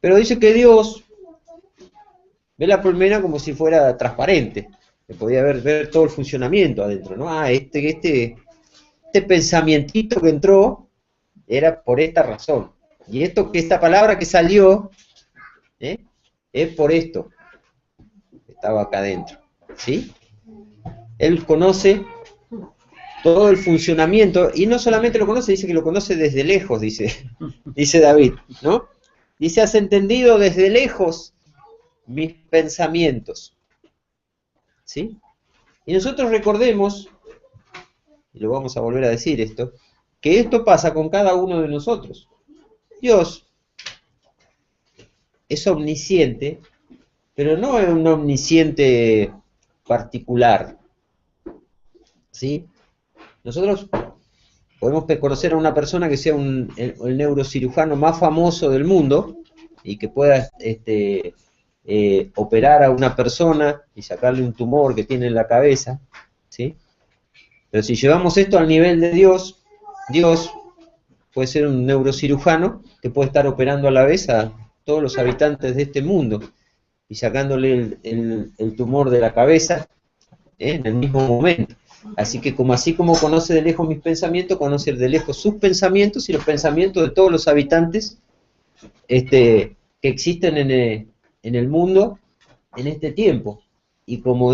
Pero dice que Dios ve la colmena como si fuera transparente, que podía ver todo el funcionamiento adentro, ¿no? Ah, este pensamientito que entró era por esta razón. Y esta palabra que salió, es por esto que estaba acá adentro, ¿sí? Él conoce todo el funcionamiento, y no solamente lo conoce, dice que lo conoce desde lejos, dice David, ¿no? Dice, has entendido desde lejos mis pensamientos, ¿sí? Y nosotros recordemos, y lo vamos a volver a decir esto, que esto pasa con cada uno de nosotros. Dios es omnisciente, pero no es un omnisciente particular, ¿sí? Nosotros podemos conocer a una persona que sea el neurocirujano más famoso del mundo y que pueda operar a una persona y sacarle un tumor que tiene en la cabeza, ¿sí? Pero si llevamos esto al nivel de Dios, Dios puede ser un neurocirujano que puede estar operando a la vez a todos los habitantes de este mundo y sacándole el tumor de la cabeza en el mismo momento. Así como conoce de lejos mis pensamientos, conoce de lejos sus pensamientos y los pensamientos de todos los habitantes que existen en el mundo en este tiempo. Y como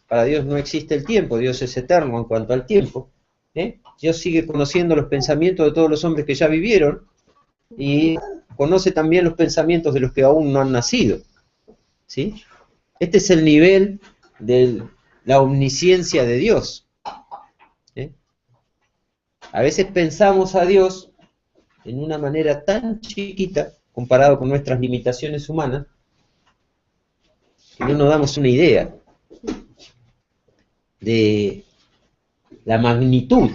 para Dios no existe el tiempo, Dios es eterno en cuanto al tiempo, Dios sigue conociendo los pensamientos de todos los hombres que ya vivieron y conoce también los pensamientos de los que aún no han nacido, ¿sí? Este es el nivel de la omnisciencia de Dios. A veces pensamos a Dios en una manera tan chiquita, comparado con nuestras limitaciones humanas, que no nos damos una idea de la magnitud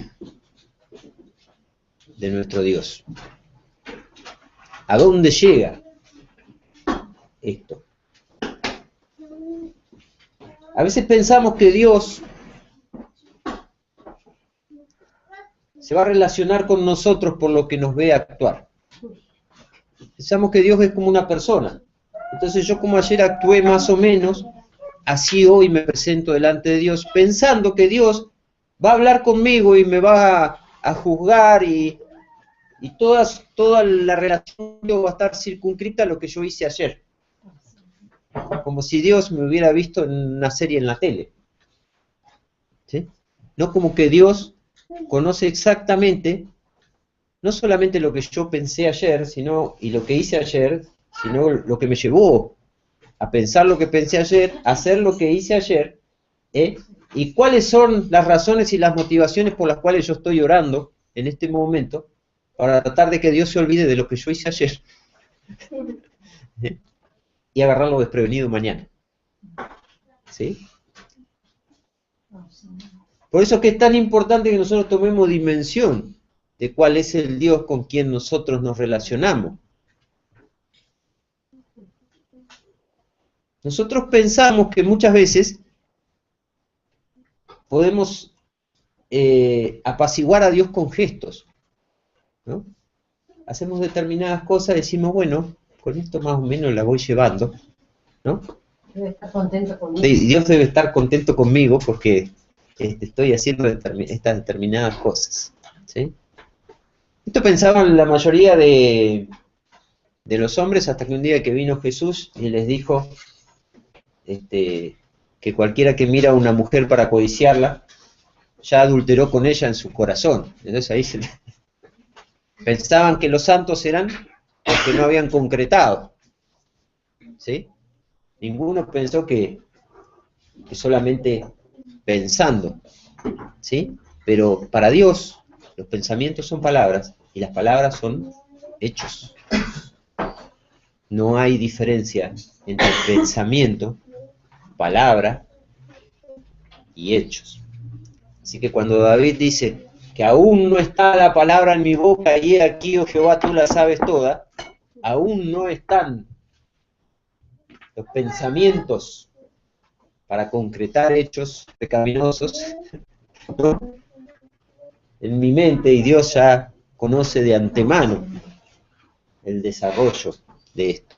de nuestro Dios. ¿A dónde llega esto? A veces pensamos que Dios se va a relacionar con nosotros por lo que nos ve actuar. Pensamos que Dios es como una persona. Entonces yo, como ayer actué más o menos, así hoy me presento delante de Dios pensando que Dios va a hablar conmigo y me va a juzgar y toda la relación va a estar circunscrita a lo que yo hice ayer. Como si Dios me hubiera visto en una serie en la tele, ¿sí? No como que Dios conoce exactamente, no solamente lo que yo pensé ayer, y lo que hice ayer, sino lo que me llevó a pensar lo que pensé ayer, a hacer lo que hice ayer, y cuáles son las razones y las motivaciones por las cuales yo estoy orando en este momento, para tratar de que Dios se olvide de lo que yo hice ayer, y agarrarlo desprevenido mañana, ¿sí? Por eso es que es tan importante que nosotros tomemos dimensión de cuál es el Dios con quien nosotros nos relacionamos. Nosotros pensamos que muchas veces podemos apaciguar a Dios con gestos, ¿no? Hacemos determinadas cosas y decimos, bueno, con esto más o menos la voy llevando, ¿no? Debe estar contento conmigo. Sí, Dios debe estar contento conmigo porque estoy haciendo estas determinadas cosas, ¿sí? Esto pensaban la mayoría de los hombres hasta que un día que vino Jesús y les dijo que que cualquiera que mira a una mujer para codiciarla, ya adulteró con ella en su corazón. Entonces ahí pensaban que los santos eran los que no habían concretado, ¿sí? Ninguno pensó que solamente pensando, ¿sí? Pero para Dios los pensamientos son palabras y las palabras son hechos. No hay diferencia entre pensamiento, palabra y hechos. Así que cuando David dice que aún no está la palabra en mi boca y he aquí, oh Jehová, tú la sabes toda, aún no están los pensamientos para concretar hechos pecaminosos, ¿no?, en mi mente, y Dios ya conoce de antemano el desarrollo de esto.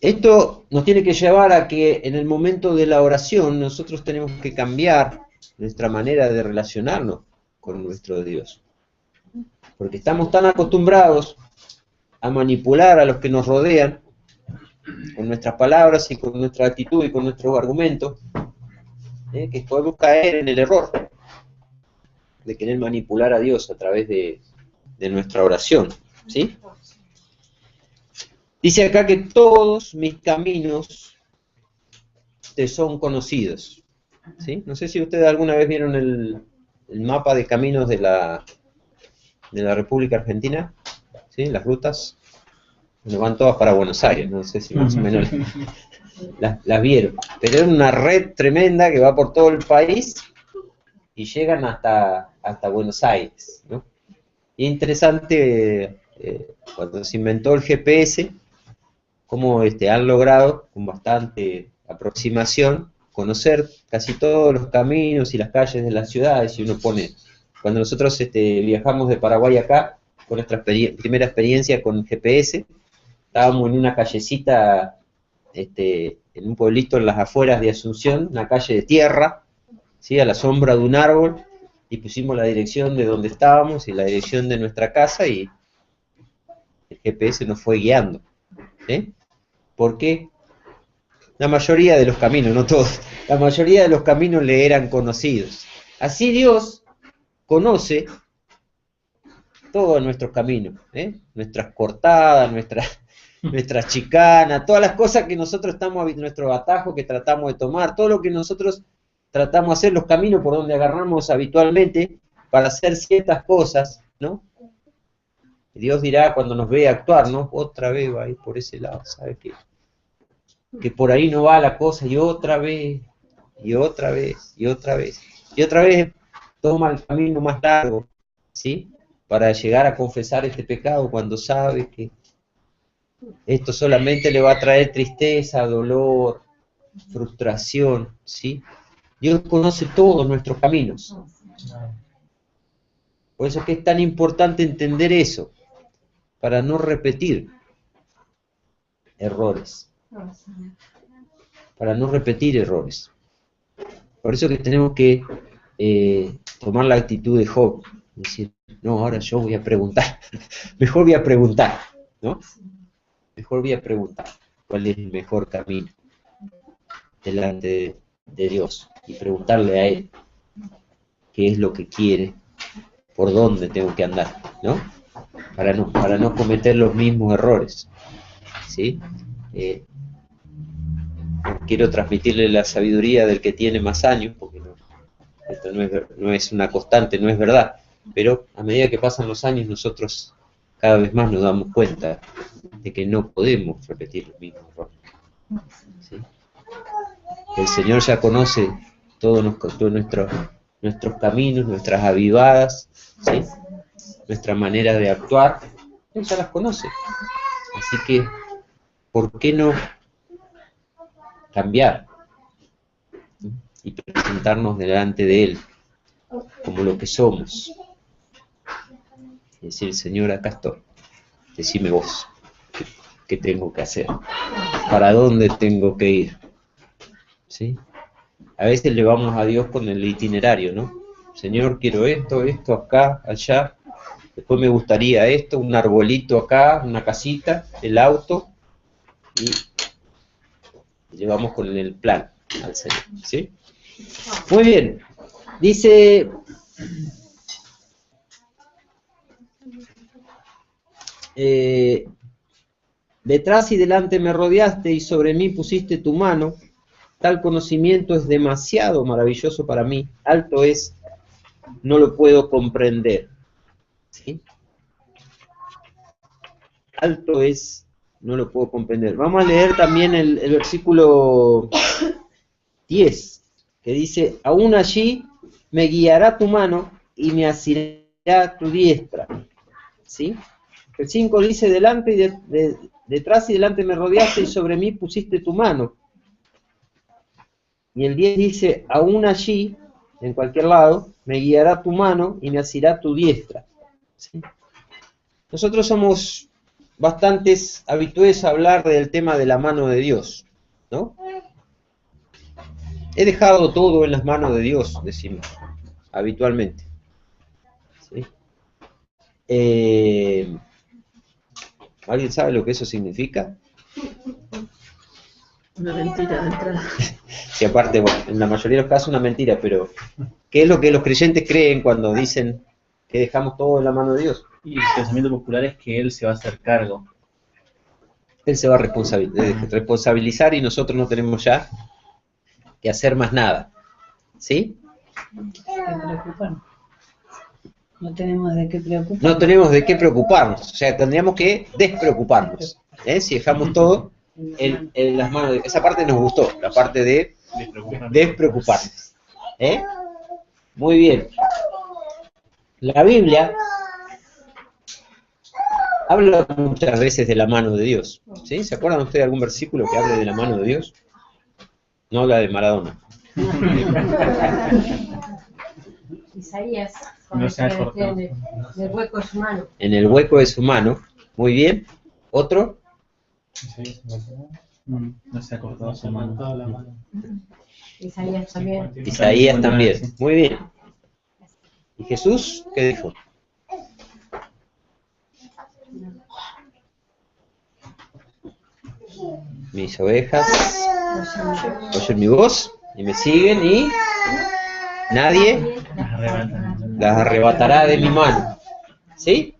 Esto nos tiene que llevar a que en el momento de la oración nosotros tenemos que cambiar nuestra manera de relacionarnos con nuestro Dios. Porque estamos tan acostumbrados a manipular a los que nos rodean con nuestras palabras y con nuestra actitud y con nuestros argumentos, que podemos caer en el error de querer manipular a Dios a través de nuestra oración, ¿sí? Dice acá que todos mis caminos te son conocidos, ¿sí? No sé si ustedes alguna vez vieron el mapa de caminos de la República Argentina, ¿sí? Las rutas, bueno, van todas para Buenos Aires, no sé si más o menos las vieron, pero es una red tremenda que va por todo el país y llegan hasta Buenos Aires, ¿no? Y interesante, cuando se inventó el GPS, cómo han logrado con bastante aproximación conocer casi todos los caminos y las calles de las ciudades. Y uno pone, cuando nosotros viajamos de Paraguay acá, con nuestra primera experiencia con GPS, estábamos en una callecita, en un pueblito en las afueras de Asunción, una calle de tierra, ¿sí?, a la sombra de un árbol, y pusimos la dirección de donde estábamos y la dirección de nuestra casa, y el GPS nos fue guiando, porque la mayoría de los caminos, no todos, la mayoría de los caminos le eran conocidos. Así Dios conoce todos nuestros caminos, nuestras cortadas, nuestras chicanas, todas las cosas que nosotros estamos, nuestros atajos que tratamos de tomar, todo lo que nosotros tratamos de hacer, los caminos por donde agarramos habitualmente para hacer ciertas cosas, ¿no? Y Dios dirá cuando nos ve actuar, ¿no? Otra vez va a ir por ese lado, ¿sabe qué? Que por ahí no va la cosa, y otra vez, y otra vez, y otra vez, y otra vez toma el camino más largo, ¿sí?, para llegar a confesar este pecado cuando sabe que esto solamente le va a traer tristeza, dolor, frustración, ¿sí? Dios conoce todos nuestros caminos. Por eso es que es tan importante entender eso, para no repetir errores. Para no repetir errores. Por eso que tenemos que tomar la actitud de Job. Decir, no, ahora yo voy a preguntar. Mejor voy a preguntar, ¿no? Mejor voy a preguntar cuál es el mejor camino delante de Dios. Y preguntarle a Él qué es lo que quiere, por dónde tengo que andar, ¿no? Para no cometer los mismos errores, ¿sí? Quiero transmitirle la sabiduría del que tiene más años, porque esto no es una constante, no es verdad, pero a medida que pasan los años nosotros cada vez más nos damos cuenta de que no podemos repetir los mismos errores, ¿sí? El Señor ya conoce todos nuestros caminos, nuestras avivadas, ¿sí?, nuestra manera de actuar, Él ya las conoce. Así que, ¿por qué no cambiar y presentarnos delante de Él como lo que somos? Y decir, Señor, acá estoy, decime vos qué tengo que hacer, para dónde tengo que ir, ¿sí? A veces le vamos a Dios con el itinerario, ¿no? Señor, quiero esto, acá, allá, después me gustaría esto, un arbolito acá, una casita, el auto, y llevamos con el plan al Señor, ¿sí? Muy bien. Dice... detrás y delante me rodeaste y sobre mí pusiste tu mano. Tal conocimiento es demasiado maravilloso para mí. Alto es, no lo puedo comprender. ¿Sí? Alto es, no lo puedo comprender. Vamos a leer también el versículo 10, que dice, aún allí me guiará tu mano y me asirá tu diestra. ¿Sí? El 5 dice, delante y detrás y delante me rodeaste y sobre mí pusiste tu mano. Y el 10 dice, aún allí, en cualquier lado, me guiará tu mano y me asirá tu diestra. ¿Sí? Nosotros somos bastantes habitués a hablar del tema de la mano de Dios, ¿no? He dejado todo en las manos de Dios, decimos, habitualmente. ¿Sí? ¿Alguien sabe lo que eso significa? Una mentira de entrada. Sí, aparte, bueno, en la mayoría de los casos una mentira, pero ¿qué es lo que los creyentes creen cuando dicen que dejamos todo en la mano de Dios? Y el pensamiento popular es que Él se va a hacer cargo. Él se va a responsabilizar y nosotros no tenemos ya que hacer más nada. ¿Sí? ¿Qué preocupan? No tenemos de qué preocuparnos. No tenemos de qué preocuparnos, o sea, tendríamos que despreocuparnos. Si dejamos todo en las manos de... Esa parte nos gustó, la parte de despreocuparnos. Muy bien. La Biblia habla muchas veces de la mano de Dios. ¿Sí? ¿Se acuerdan ustedes de algún versículo que hable de la mano de Dios? No habla de Maradona. Isaías, No se ha cortado. en el hueco de su mano. En el hueco de su mano. Muy bien. ¿Otro? No se ha cortado su mano. Isaías también. Isaías también. Muy bien. ¿Y Jesús qué dijo? Mis ovejas oyen mi voz y me siguen y nadie las arrebatará de mi mano. ¿Sí?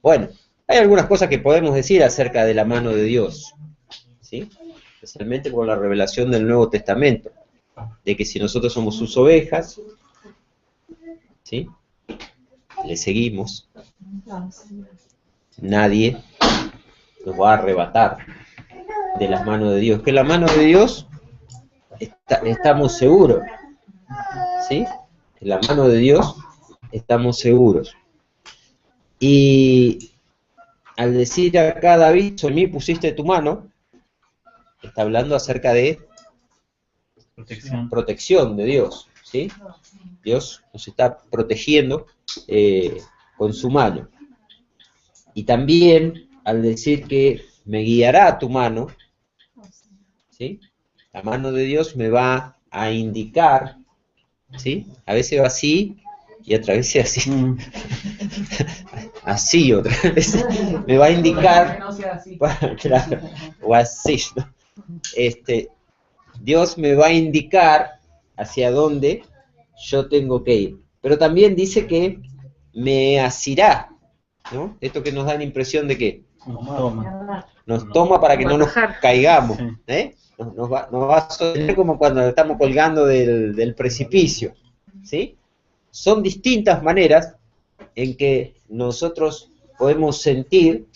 Bueno, hay algunas cosas que podemos decir acerca de la mano de Dios. ¿Sí? Especialmente por la revelación del Nuevo Testamento. De que si nosotros somos sus ovejas, ¿sí? Le seguimos, nadie nos va a arrebatar de las manos de Dios. Que la mano de Dios estamos seguros, ¿sí? En la mano de Dios estamos seguros. Y al decir acá David, sobre mí pusiste tu mano, está hablando acerca de protección de Dios, ¿sí? Dios nos está protegiendo con su mano. Y también al decir que me guiará tu mano, ¿sí? La mano de Dios me va a indicar, ¿sí? A veces va así y otra vez así. Así otra vez. Me va a indicar, claro, o así, ¿no? Dios me va a indicar hacia dónde yo tengo que ir. Pero también dice que me asirá, ¿no? Esto que nos da la impresión de que nos toma para que no nos caigamos, nos va a sostener como cuando estamos colgando del precipicio, ¿sí? Son distintas maneras en que nosotros podemos sentir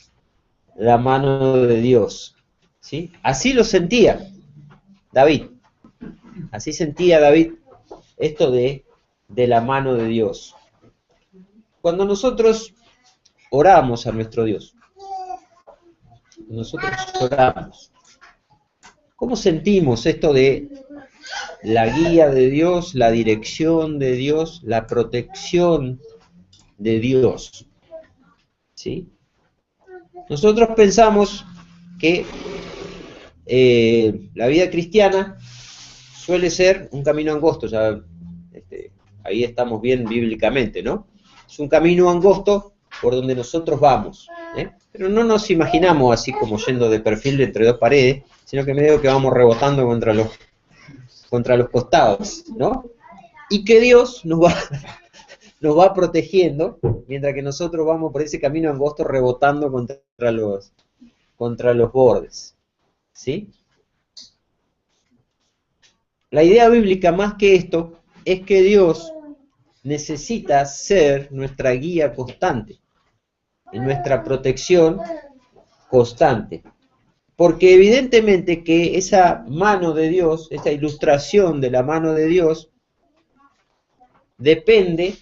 la mano de Dios, ¿sí? Así lo sentía David, así sentía David esto de la mano de Dios. Cuando nosotros oramos a nuestro Dios, ¿cómo sentimos esto de la guía de Dios, la dirección de Dios, la protección de Dios? ¿Sí? Nosotros pensamos que la vida cristiana suele ser un camino angosto, ya ahí estamos bien bíblicamente, ¿no? Es un camino angosto por donde nosotros vamos, ¿eh? Pero no nos imaginamos así como yendo de perfil entre dos paredes, sino que medio que vamos rebotando contra los costados, ¿no? Y que Dios nos va protegiendo, mientras que nosotros vamos por ese camino angosto rebotando contra los bordes, ¿sí? La idea bíblica más que esto es que Dios necesita ser nuestra guía constante, y nuestra protección constante. Porque evidentemente que esa mano de Dios, esa ilustración de la mano de Dios, depende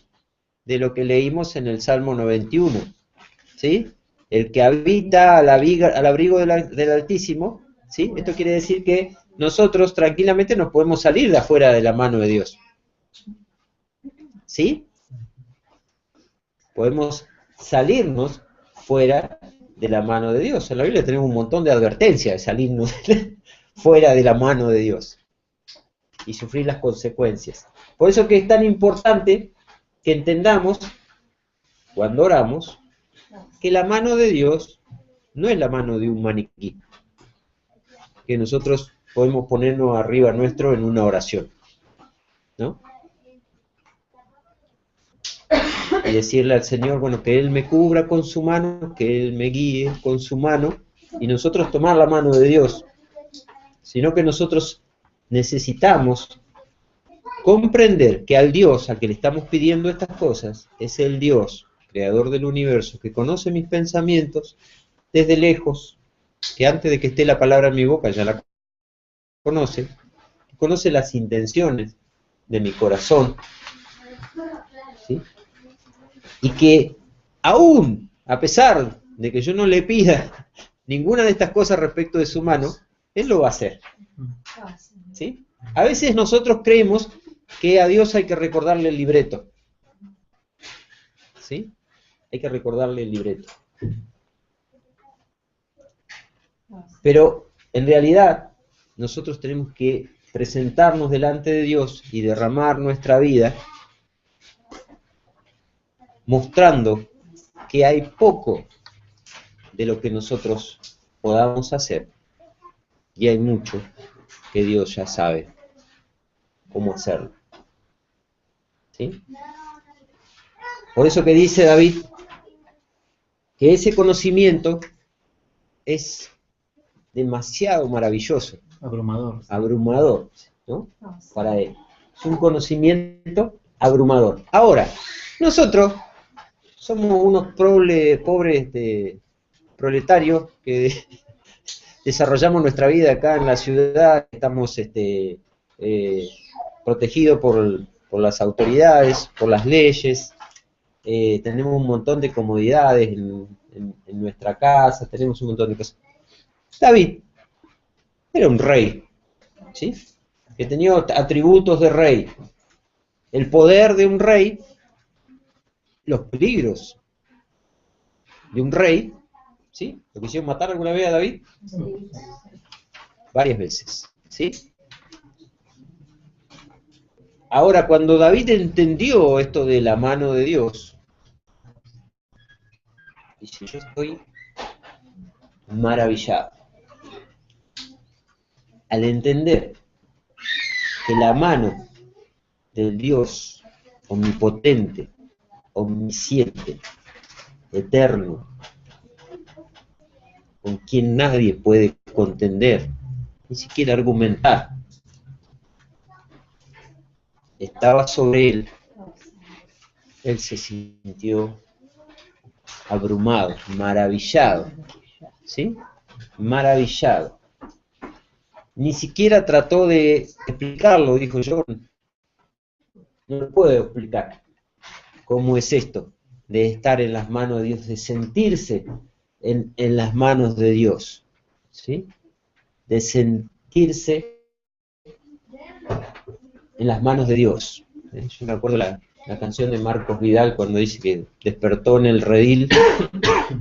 de lo que leímos en el Salmo 91, ¿sí? El que habita al abrigo del Altísimo, ¿sí? Esto quiere decir que nosotros tranquilamente nos podemos salir de afuera de la mano de Dios, ¿sí? Podemos salirnos fuera de la mano de Dios. En la Biblia tenemos un montón de advertencias de salirnos fuera de la mano de Dios y sufrir las consecuencias. Por eso que es tan importante que entendamos, cuando oramos, que la mano de Dios no es la mano de un maniquí, que nosotros podemos ponernos arriba nuestro en una oración, ¿no? Y decirle al Señor, bueno, que Él me cubra con su mano, que Él me guíe con su mano, y nosotros tomar la mano de Dios, sino que nosotros necesitamos comprender que al Dios al que le estamos pidiendo estas cosas es el Dios, creador del universo, que conoce mis pensamientos desde lejos, que antes de que esté la palabra en mi boca ya la conoce, que conoce las intenciones de mi corazón, ¿sí? Y que aún, a pesar de que yo no le pida ninguna de estas cosas respecto de su mano, Él lo va a hacer, ¿sí? A veces nosotros creemos que a Dios hay que recordarle el libreto, ¿sí? Hay que recordarle el libreto. Pero en realidad nosotros tenemos que presentarnos delante de Dios y derramar nuestra vida mostrando que hay poco de lo que nosotros podamos hacer y hay mucho que Dios ya sabe cómo hacerlo, ¿sí? Por eso que dice David que ese conocimiento es demasiado maravilloso, abrumador, ¿no? Para él. Es un conocimiento abrumador. Ahora, nosotros somos unos pobres proletarios que desarrollamos nuestra vida acá en la ciudad, estamos protegidos por las autoridades, por las leyes, tenemos un montón de comodidades en nuestra casa, tenemos un montón de cosas. David era un rey, ¿sí? Que tenía atributos de rey, el poder de un rey, los peligros de un rey, ¿sí? ¿Lo quisieron matar alguna vez a David? Sí. Varias veces, ¿sí? Ahora, cuando David entendió esto de la mano de Dios, dice, yo estoy maravillado. Al entender que la mano del Dios omnipotente, omnisciente, eterno, con quien nadie puede contender, ni siquiera argumentar, estaba sobre él, él se sintió abrumado, maravillado, ¿sí? Maravillado. Ni siquiera trató de explicarlo, dijo yo, no lo puedo explicar cómo es esto de estar en las manos de Dios, de sentirse en las manos de Dios, ¿sí? De sentirse en las manos de Dios. Yo me acuerdo la canción de Marcos Vidal cuando dice que despertó en el redil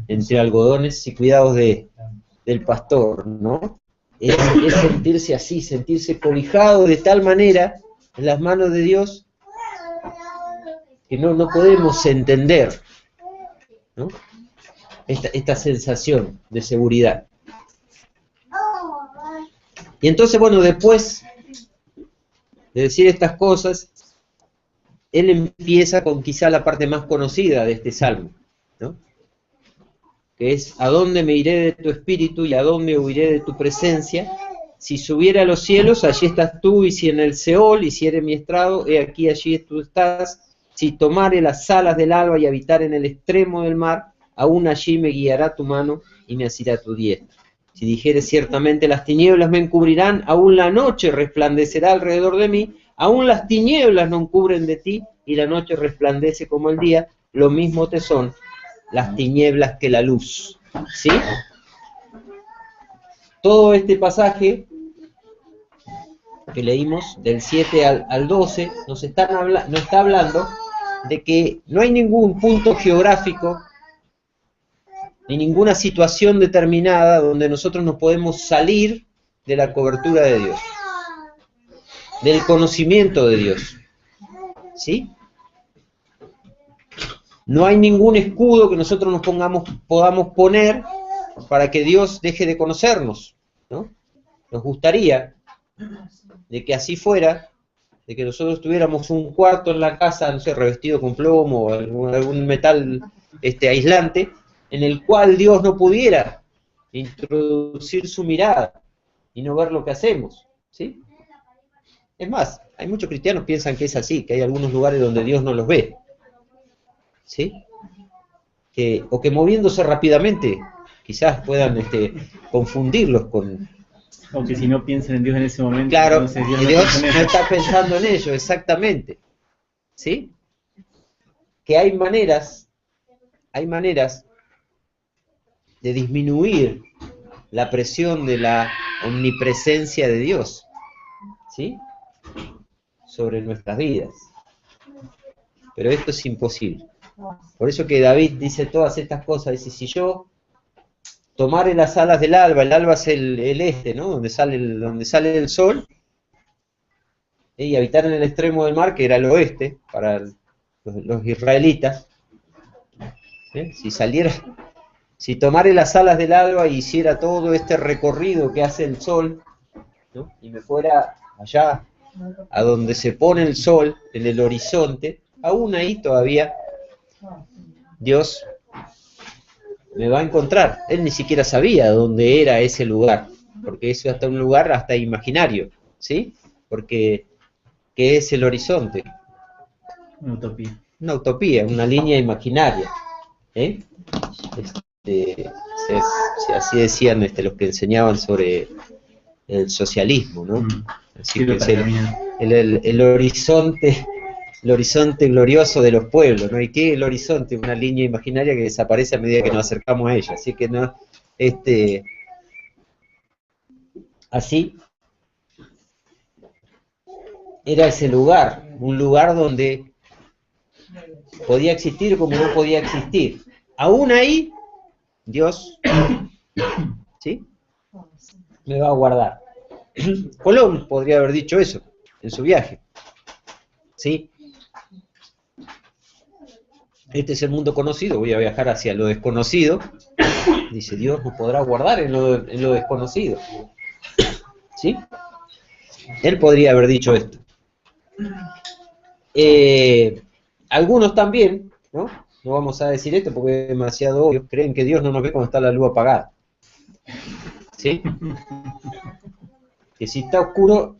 entre algodones y cuidados del pastor, ¿no? Es sentirse así, sentirse cobijado de tal manera en las manos de Dios que no podemos entender ¿no? Esta sensación de seguridad. Y entonces, bueno, después de decir estas cosas, él empieza con quizá la parte más conocida de este salmo, ¿no? Que es: ¿a dónde me iré de tu espíritu y a dónde huiré de tu presencia? Si subiera a los cielos, allí estás tú, y si en el Seol hiciere mi estrado, he aquí allí tú estás. Si tomare las alas del alba y habitar en el extremo del mar, aún allí me guiará tu mano y me asirá tu diestra. Si dijere ciertamente las tinieblas me encubrirán, aún la noche resplandecerá alrededor de mí, aún las tinieblas no encubren de ti, y la noche resplandece como el día, lo mismo te son las tinieblas que la luz. ¿Sí? Todo este pasaje que leímos, del 7 al 12, nos está hablando de que no hay ningún punto geográfico ni ninguna situación determinada donde nosotros nos podemos salir de la cobertura de Dios, del conocimiento de Dios. ¿Sí? No hay ningún escudo que nosotros podamos poner para que Dios deje de conocernos, ¿no? Nos gustaría de que así fuera, de que nosotros tuviéramos un cuarto en la casa, no sé, revestido con plomo o algún metal aislante, en el cual Dios no pudiera introducir su mirada y no ver lo que hacemos, ¿sí? Es más, hay muchos cristianos que piensan que es así, que hay algunos lugares donde Dios no los ve, ¿sí? O que moviéndose rápidamente quizás puedan confundirlos con... O que si no piensan en Dios en ese momento, Claro, entonces Dios no Dios piensa en no ellos. está pensando en ello, exactamente. ¿Sí? Que hay maneras de disminuir la presión de la omnipresencia de Dios, ¿sí? Sobre nuestras vidas. Pero esto es imposible. Por eso que David dice todas estas cosas, dice: si yo tomare las alas del alba, el alba es el este, ¿no? Donde sale el sol, y habitar en el extremo del mar, que era el oeste, para los israelitas, ¿sí? Si tomare las alas del alba y hiciera todo este recorrido que hace el sol, ¿no? Y me fuera allá, a donde se pone el sol, en el horizonte, aún ahí todavía Dios me va a encontrar. Él ni siquiera sabía dónde era ese lugar, porque eso es hasta un lugar hasta imaginario, ¿sí? Porque ¿qué es el horizonte? Una utopía. Una utopía, una línea imaginaria, ¿eh? Así decían los que enseñaban sobre el socialismo, ¿no? Así Sí, que es el horizonte glorioso de los pueblos, ¿no? ¿Y qué es el horizonte? Una línea imaginaria que desaparece a medida que nos acercamos a ella. Así que no, así era ese lugar, un lugar donde podía existir como no podía existir. Aún ahí, Dios, ¿sí?, me va a guardar. Colón podría haber dicho eso en su viaje, ¿sí? Este es el mundo conocido, voy a viajar hacia lo desconocido. Dice: Dios nos podrá guardar en lo desconocido, ¿sí? Él podría haber dicho esto. Algunos también, ¿no? No vamos a decir esto porque es demasiado obvio, creen que Dios no nos ve cuando está la luz apagada, ¿sí? Que si está oscuro,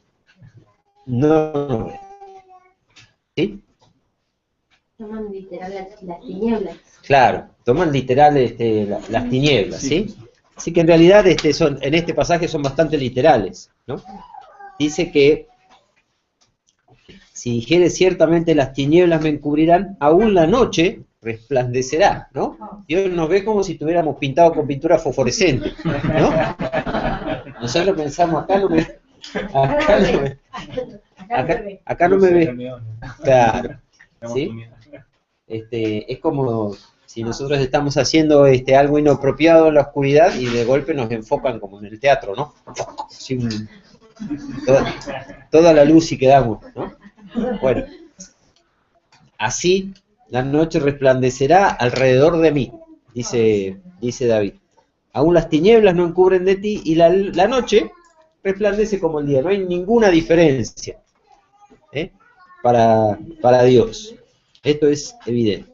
no nos ve, ¿sí? Toman literal las tinieblas. Claro, toman literal las tinieblas, ¿sí? Así que en realidad en este pasaje son bastante literales, ¿no? Dice que si dijere ciertamente las tinieblas me encubrirán, aún la noche resplandecerá, ¿no? Dios nos ve como si estuviéramos pintados con pintura fosforescente, ¿no? Nosotros pensamos, acá no me ve. Claro, ¿sí? Es como si nosotros estamos haciendo algo inapropiado en la oscuridad y de golpe nos enfocan como en el teatro, ¿no? Sí, toda la luz y quedamos, ¿no? Bueno, así la noche resplandecerá alrededor de mí, dice David. Aún las tinieblas no encubren de ti y la noche resplandece como el día. No hay ninguna diferencia para Dios. Esto es evidente.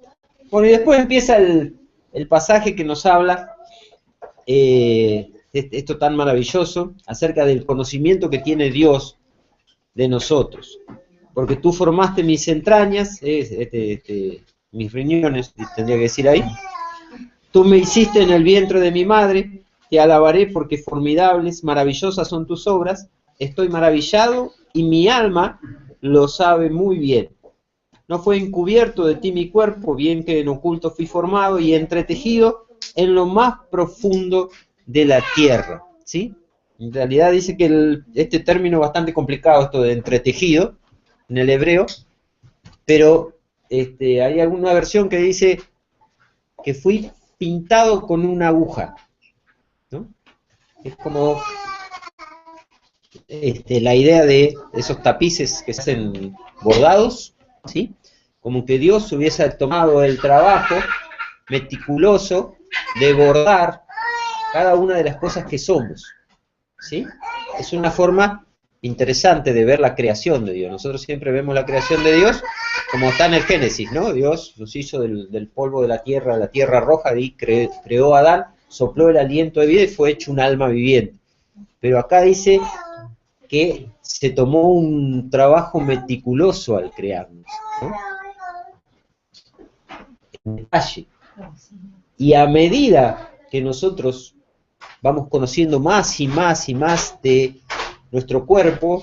Bueno, y después empieza el pasaje que nos habla, esto tan maravilloso, acerca del conocimiento que tiene Dios de nosotros. Porque tú formaste mis entrañas, mis riñones, tendría que decir ahí. Tú me hiciste en el vientre de mi madre, te alabaré porque formidables, maravillosas son tus obras. Estoy maravillado y mi alma lo sabe muy bien. No fue encubierto de ti mi cuerpo, bien que en oculto fui formado y entretejido en lo más profundo de la tierra. ¿Sí? En realidad dice que este término es bastante complicado, esto de entretejido, en el hebreo, pero hay alguna versión que dice que fui pintado con una aguja, ¿no? Es como la idea de esos tapices que se hacen bordados, ¿sí? Como que Dios hubiese tomado el trabajo meticuloso de bordar cada una de las cosas que somos, ¿sí? Es una forma interesante de ver la creación de Dios. Nosotros siempre vemos la creación de Dios como está en el Génesis, ¿no? Dios nos hizo del polvo de la tierra roja, y creó a Adán, sopló el aliento de vida y fue hecho un alma viviente. Pero acá dice que se tomó un trabajo meticuloso al crearnos, ¿no? En detalle. Y a medida que nosotros vamos conociendo más y más y más de nuestro cuerpo,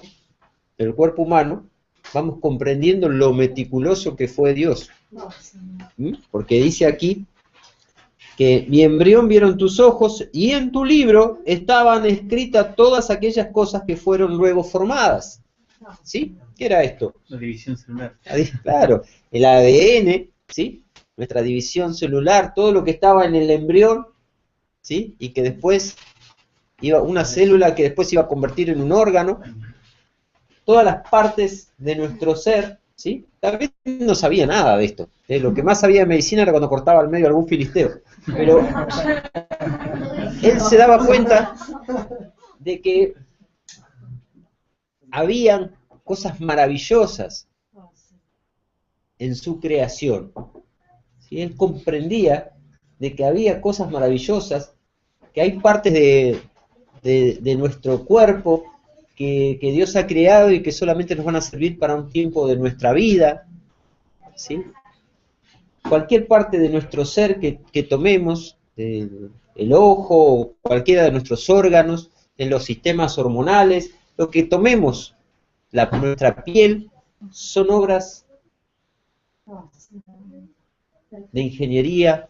del cuerpo humano, vamos comprendiendo lo meticuloso que fue Dios. Porque dice aquí que mi embrión vieron tus ojos y en tu libro estaban escritas todas aquellas cosas que fueron luego formadas. ¿Sí? ¿Qué era esto? La división celular. Claro, el ADN, ¿sí? Nuestra división celular, todo lo que estaba en el embrión, ¿sí? Y que después iba una célula que después se iba a convertir en un órgano. Todas las partes de nuestro ser, ¿sí? David no sabía nada de esto. Lo que más sabía de medicina era cuando cortaba al medio algún filisteo. Pero él se daba cuenta de que habían cosas maravillosas en su creación. ¿Sí? Él comprendía de que había cosas maravillosas, que hay partes de nuestro cuerpo que Dios ha creado y que solamente nos van a servir para un tiempo de nuestra vida, ¿sí? Cualquier parte de nuestro ser que tomemos, el ojo, o cualquiera de nuestros órganos, en los sistemas hormonales, lo que tomemos, nuestra piel, son obras de ingeniería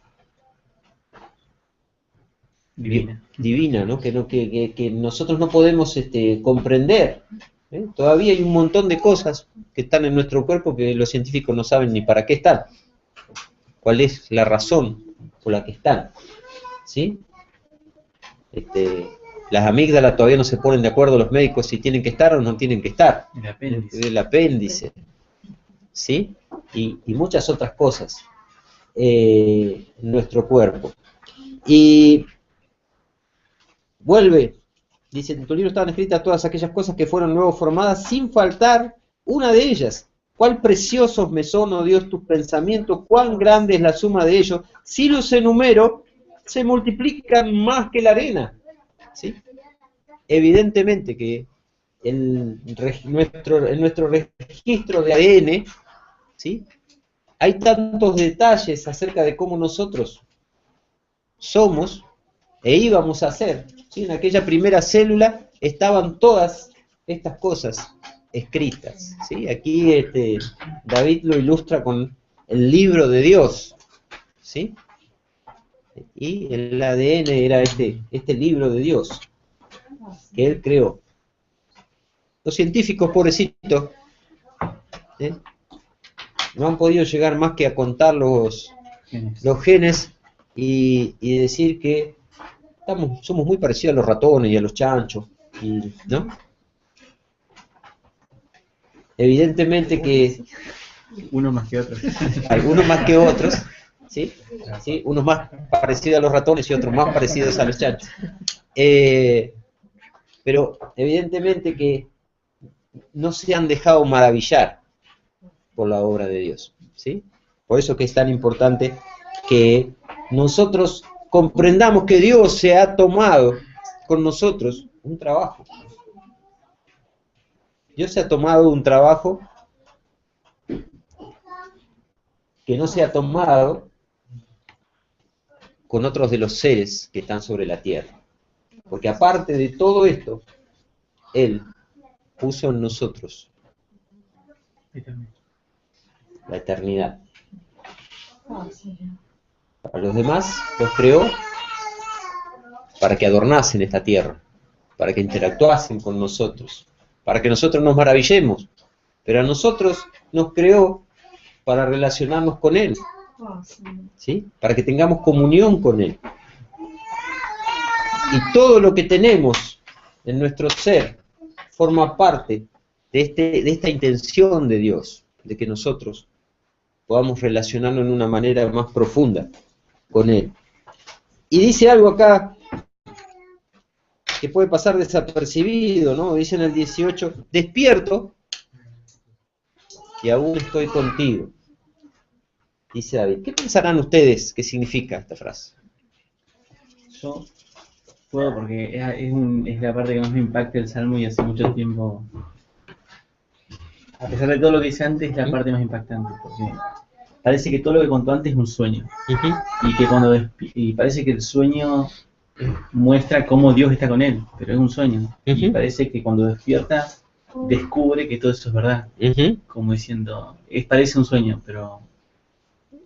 divina, ¿no? Que nosotros no podemos comprender. Todavía hay un montón de cosas que están en nuestro cuerpo que los científicos no saben ni para qué están, cuál es la razón por la que están, ¿sí? Las amígdalas todavía no se ponen de acuerdo los médicos si tienen que estar o no tienen que estar. El apéndice, ¿sí? Y muchas otras cosas en nuestro cuerpo. Y vuelve, dice, en tu libro estaban escritas todas aquellas cosas que fueron luego formadas sin faltar una de ellas. Cuán preciosos me son, oh Dios, tus pensamientos, cuán grande es la suma de ellos. Si los enumero, se multiplican más que la arena. ¿Sí? Evidentemente que en nuestro registro de ADN, ¿sí? Hay tantos detalles acerca de cómo nosotros somos e íbamos a ser, ¿sí? En aquella primera célula estaban todas estas cosas escritas, ¿sí? Aquí David lo ilustra con el libro de Dios, ¿sí? Y el ADN era este libro de Dios que él creó. Los científicos, pobrecitos, no han podido llegar más que a contar los genes y decir que somos muy parecidos a los ratones y a los chanchos, ¿no? Evidentemente que uno más que otro. algunos más que otros, ¿sí? ¿Sí? Unos más parecidos a los ratones y otros más parecidos a los chanchos. Pero evidentemente que no se han dejado maravillar por la obra de Dios, ¿sí? Por eso que es tan importante que nosotros comprendamos que Dios se ha tomado con nosotros un trabajo. Dios se ha tomado un trabajo que no se ha tomado con otros de los seres que están sobre la tierra. Porque aparte de todo esto, Él puso en nosotros la eternidad. Para los demás los creó para que adornasen esta tierra, para que interactuasen con nosotros, para que nosotros nos maravillemos, pero a nosotros nos creó para relacionarnos con Él, ¿sí? Para que tengamos comunión con Él. Y todo lo que tenemos en nuestro ser forma parte de esta intención de Dios, de que nosotros podamos relacionarnos en una manera más profunda con Él. Y dice algo acá que puede pasar desapercibido, ¿no? Dice en el 18, despierto y aún estoy contigo. Dice David. ¿Qué pensarán ustedes que significa esta frase? Yo puedo porque es la parte que más me impacta el Salmo y hace mucho tiempo, a pesar de todo lo que dice antes, es la parte más impactante, porque parece que todo lo que contó antes es un sueño. Y que y parece que el sueño muestra cómo Dios está con él, pero es un sueño. Y parece que cuando despierta, descubre que todo eso es verdad. Como diciendo, parece un sueño, pero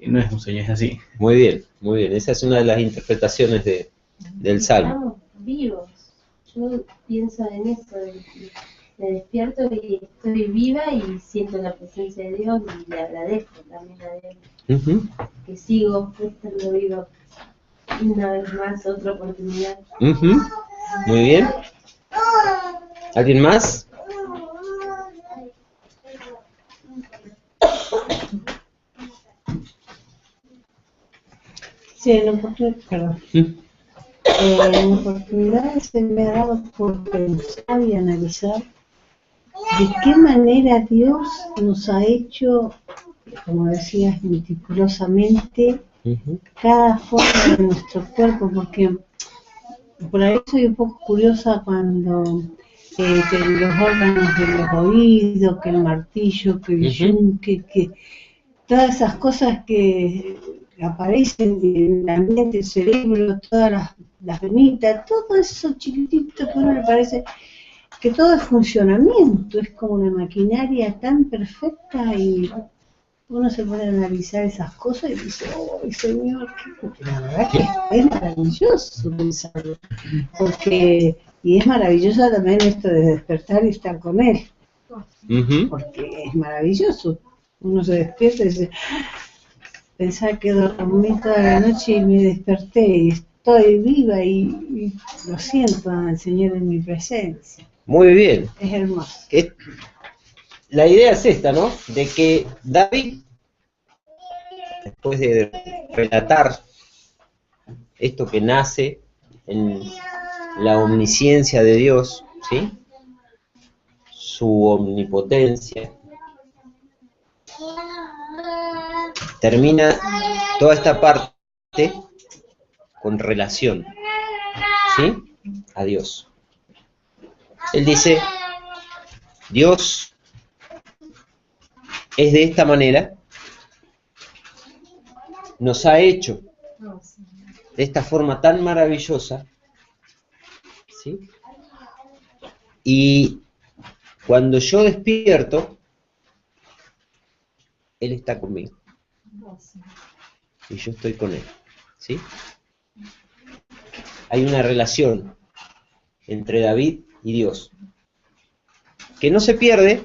no es un sueño, es así. Muy bien, muy bien. Esa es una de las interpretaciones del Salmo. Estamos vivos. Yo pienso en eso, me despierto y estoy viva y siento la presencia de Dios y le agradezco también a Dios que sigo estando vivo una vez más, otra oportunidad. Muy bien. ¿Alguien más? Sí, en oportunidades se me ha dado por pensar y analizar de qué manera Dios nos ha hecho, como decías, meticulosamente cada forma de nuestro cuerpo, porque por ahí soy un poco curiosa cuando que los órganos de los oídos, que el martillo, que el yunque, que todas esas cosas que aparecen en el ambiente del cerebro, todas las venitas, todo eso chiquitito que a uno le parece que todo es funcionamiento, es como una maquinaria tan perfecta y uno se pone a analizar esas cosas y dice, oh, Señor, la verdad que es maravilloso pensarlo, y es maravilloso también esto de despertar y estar con Él, porque es maravilloso, uno se despierta y dice, pensar que dormí toda la noche y me desperté y estoy viva y lo siento al Señor en mi presencia. Muy bien. Es hermoso. La idea es esta, ¿no? De que David, después de relatar esto que nace en la omnisciencia de Dios, ¿sí? Su omnipotencia, termina toda esta parte con relación, ¿sí? A Dios. Él dice, Dios es de esta manera, nos ha hecho de esta forma tan maravillosa, ¿sí? Y cuando yo despierto, Él está conmigo. Y yo estoy con Él, ¿sí? Hay una relación entre David y Dios que no se pierde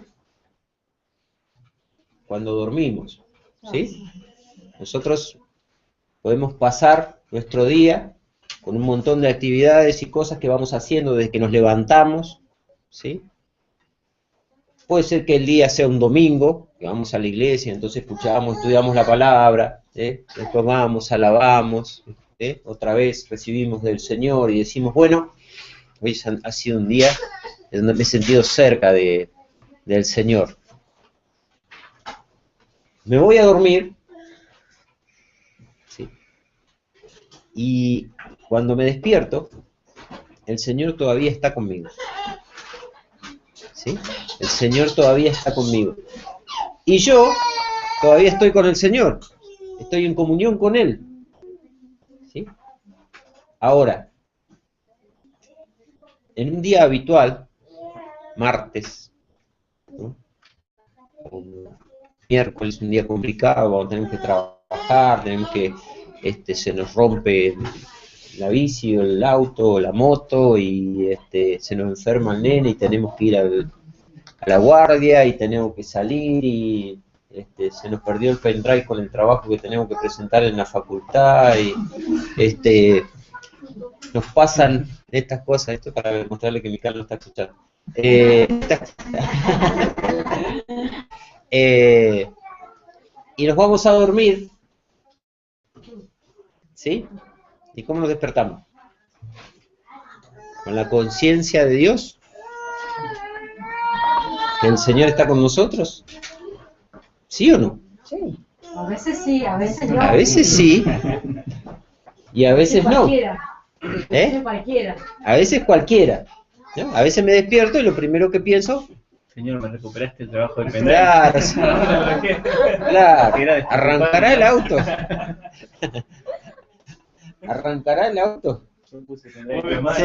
cuando dormimos, ¿sí? Nosotros podemos pasar nuestro día con un montón de actividades y cosas que vamos haciendo desde que nos levantamos, ¿sí? Puede ser que el día sea un domingo, que vamos a la iglesia, entonces escuchamos, estudiamos la palabra, Después vamos, alabamos, otra vez recibimos del Señor y decimos, bueno, hoy ha sido un día en donde me he sentido cerca del Señor. Me voy a dormir, ¿sí? Y cuando me despierto, el Señor todavía está conmigo, ¿sí? El Señor todavía está conmigo. Y yo todavía estoy con el Señor, estoy en comunión con Él, ¿sí? Ahora, en un día habitual, martes, ¿no? Miércoles, un día complicado, tenemos que trabajar, tenemos que, se nos rompe la bici o el auto o la moto y se nos enferma el nene y tenemos que ir a la guardia y tenemos que salir y se nos perdió el pendrive con el trabajo que tenemos que presentar en la facultad y nos pasan estas cosas. Esto es para demostrarle que mi Carlos está escuchando. Y nos vamos a dormir, ¿sí? ¿Y cómo nos despertamos? Con la conciencia de Dios, que el Señor está con nosotros, ¿sí o no? Sí. A veces sí, a veces no. A veces sí, y a veces no. Cualquiera. A veces cualquiera, ¿no? A veces me despierto y lo primero que pienso, Señor, me recuperaste el trabajo del pendrive. claro, claro, ¿arrancará el auto? ¿Arrancará el auto? Yo puse el pendrive en tu mano. Sí.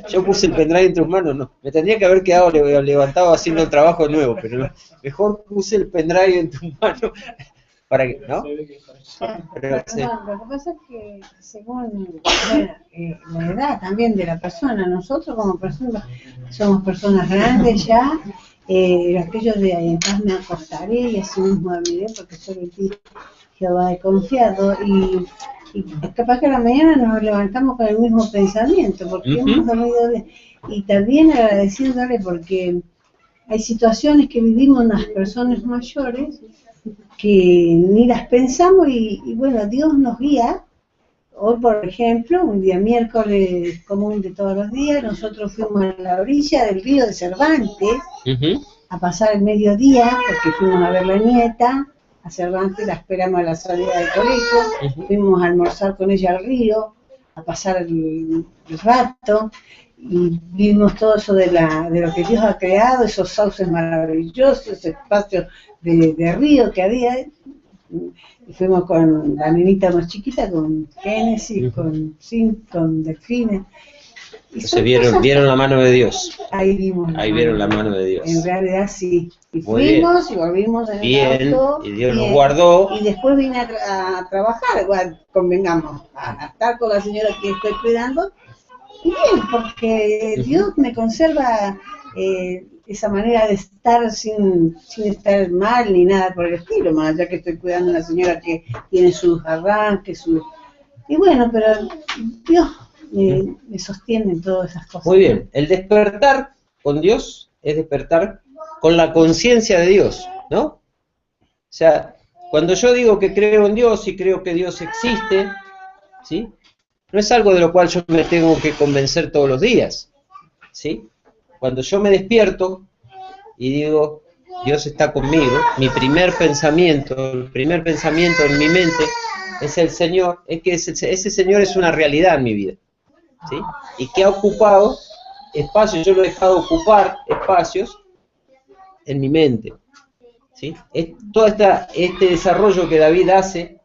Yo puse el pendrive en tus manos, no. Me tendría que haber quedado levantado haciendo el trabajo nuevo, pero no. Mejor puse el pendrive en tus manos para que, ¿no? Pero, sí. Lo que pasa es que según la edad también de la persona, nosotros como personas somos personas grandes ya, aquello de en paz me acostaré y así mismo dormiré porque soy en ti Jehová he confiado y capaz que a la mañana nos levantamos con el mismo pensamiento porque hemos dormido bien y también agradeciéndole porque hay situaciones que vivimos las personas mayores que ni las pensamos y bueno, Dios nos guía. Hoy, por ejemplo, un día miércoles común de todos los días, nosotros fuimos a la orilla del río de Cervantes a pasar el mediodía, porque fuimos a ver la nieta, a Cervantes la esperamos a la salida del colegio, fuimos a almorzar con ella al río, a pasar el rato, y vimos todo eso de lo que Dios ha creado, esos sauces maravillosos, ese espacio de río que había. Y fuimos con la nenita más chiquita, con Génesis, con Delfines. Entonces vieron la mano de Dios. Ahí vieron la mano de Dios. En realidad sí. Y Muy fuimos bien. Y volvimos en el auto. Y Dios nos guardó. Y después vine a trabajar, igual convengamos, a estar con la señora que estoy cuidando. Y bien, porque Dios me conserva esa manera de estar sin estar mal ni nada por el estilo, más allá que estoy cuidando a una señora que tiene sus arranques, y bueno, pero Dios me sostiene en todas esas cosas. Muy bien, el despertar con Dios es despertar con la conciencia de Dios, ¿no? O sea, cuando yo digo que creo en Dios y creo que Dios existe, ¿sí? No es algo de lo cual yo me tengo que convencer todos los días, ¿sí? Cuando yo me despierto y digo, Dios está conmigo, el primer pensamiento en mi mente es el Señor, es que ese Señor es una realidad en mi vida, ¿sí? Y que ha ocupado espacios, yo lo he dejado ocupar espacios en mi mente, ¿sí? Todo este desarrollo que David hace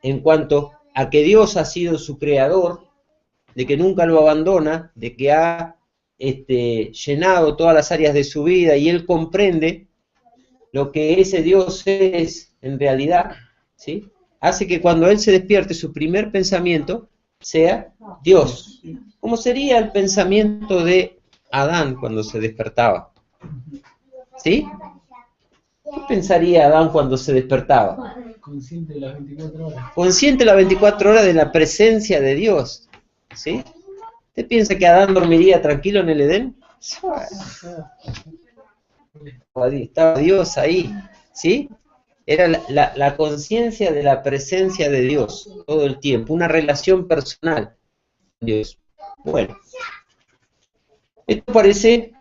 en cuanto a que Dios ha sido su creador, de que nunca lo abandona, de que ha llenado todas las áreas de su vida y él comprende lo que ese Dios es en realidad, ¿sí? Hace que cuando él se despierte su primer pensamiento sea Dios. ¿Cómo sería el pensamiento de Adán cuando se despertaba? ¿Sí? ¿Qué pensaría Adán cuando se despertaba? Consciente de las 24 horas. Consciente las 24 horas de la presencia de Dios, ¿sí? ¿Usted piensa que Adán dormiría tranquilo en el Edén? Estaba Dios ahí, ¿sí? Era la conciencia de la presencia de Dios todo el tiempo, una relación personal con Dios. Bueno, esto parece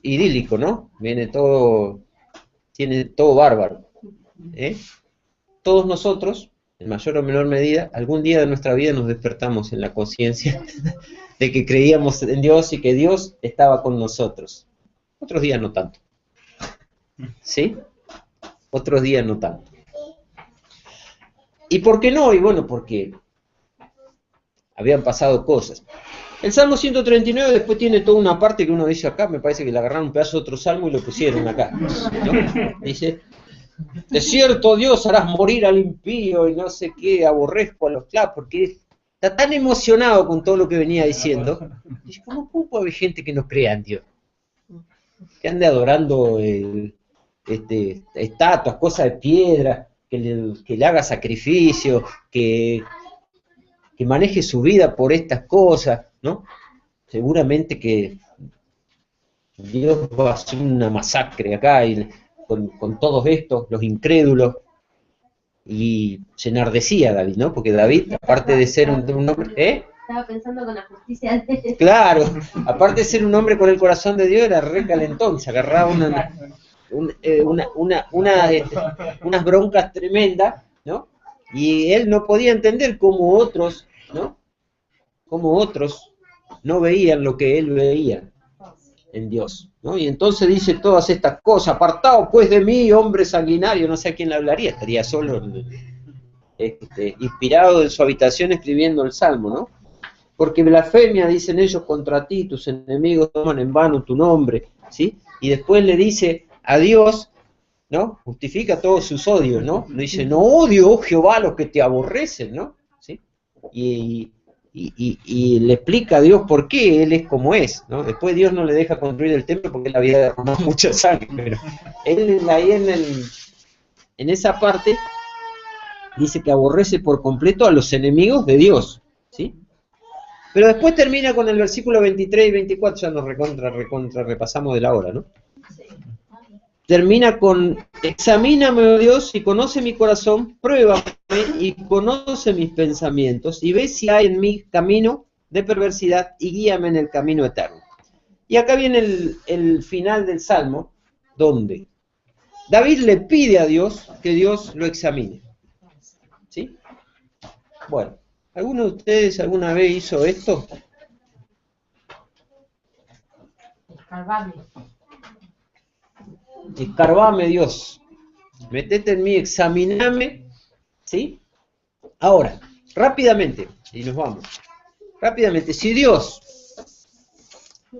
idílico, ¿no? Viene todo, tiene todo bárbaro. Todos nosotros, en mayor o menor medida, algún día de nuestra vida nos despertamos en la conciencia de que creíamos en Dios y que Dios estaba con nosotros. Otros días no tanto. ¿Sí? Otros días no tanto. ¿Y por qué no? Y bueno, porque habían pasado cosas. El Salmo 139 después tiene toda una parte que uno dice acá, me parece que le agarraron un pedazo de otro salmo y lo pusieron acá, ¿no? Dice, de cierto Dios harás morir al impío y no sé qué, aborrezco a los clavos, porque está tan emocionado con todo lo que venía diciendo. Dice, ¿cómo puede haber gente que no crea en Dios? Que ande adorando estatuas, cosas de piedra, que le haga sacrificio, que maneje su vida por estas cosas, ¿no? Seguramente que Dios va a hacer una masacre acá y con todos estos, los incrédulos, y se enardecía David, ¿no? Porque David, aparte de ser un hombre, Estaba pensando con la justicia de... Claro, aparte de ser un hombre con el corazón de Dios, era re calentón, se agarraba unas broncas tremendas, ¿no? Y él no podía entender cómo otros, ¿no? Cómo otros no veían lo que él veía en Dios, ¿no? Y entonces dice todas estas cosas, apartado pues de mí, hombre sanguinario, no sé a quién le hablaría, estaría solo, inspirado en su habitación escribiendo el Salmo, ¿no? Porque blasfemia, dicen ellos, contra ti, tus enemigos toman en vano tu nombre, ¿sí? Y después le dice a Dios, ¿no? Justifica todos sus odios, ¿no? Le dice, no odio, oh Jehová, a los que te aborrecen, ¿no? ¿Sí? Y le explica a Dios por qué Él es como es, ¿no? Después Dios no le deja construir el templo porque él había derramado mucha sangre, pero él ahí en esa parte dice que aborrece por completo a los enemigos de Dios, ¿sí? Pero después termina con el versículo 23 y 24, ya nos recontra repasamos de la hora, ¿no? Termina con, examíname, oh Dios, y conoce mi corazón, pruébame y conoce mis pensamientos, y ve si hay en mí camino de perversidad, y guíame en el camino eterno. Y acá viene el final del Salmo, donde David le pide a Dios que Dios lo examine. ¿Sí? Bueno. ¿Alguno de ustedes alguna vez hizo esto? Escarbame, Dios. Metete en mí, examiname. ¿Sí? Ahora, rápidamente, y nos vamos. Rápidamente, si Dios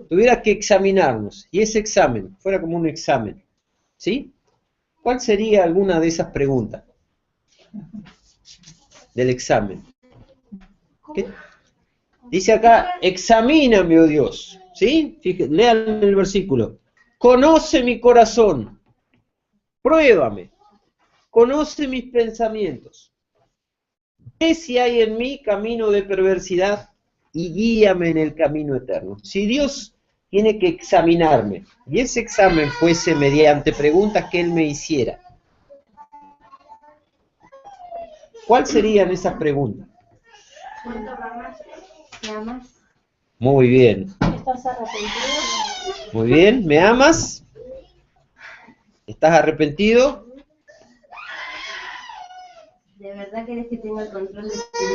tuviera que examinarnos, y ese examen fuera como un examen, ¿sí? ¿Cuál sería alguna de esas preguntas del examen? ¿Qué? Dice acá, examíname, oh Dios, ¿sí? Fíjense, lean el versículo. Conoce mi corazón, pruébame, conoce mis pensamientos, ve si hay en mí camino de perversidad y guíame en el camino eterno. Si Dios tiene que examinarme, y ese examen fuese mediante preguntas que Él me hiciera, ¿cuáles serían esas preguntas? ¿Me amas? Muy bien. ¿Estás arrepentido? Muy bien. ¿Me amas? ¿Estás arrepentido? ¿De verdad querés que tenga el control de tu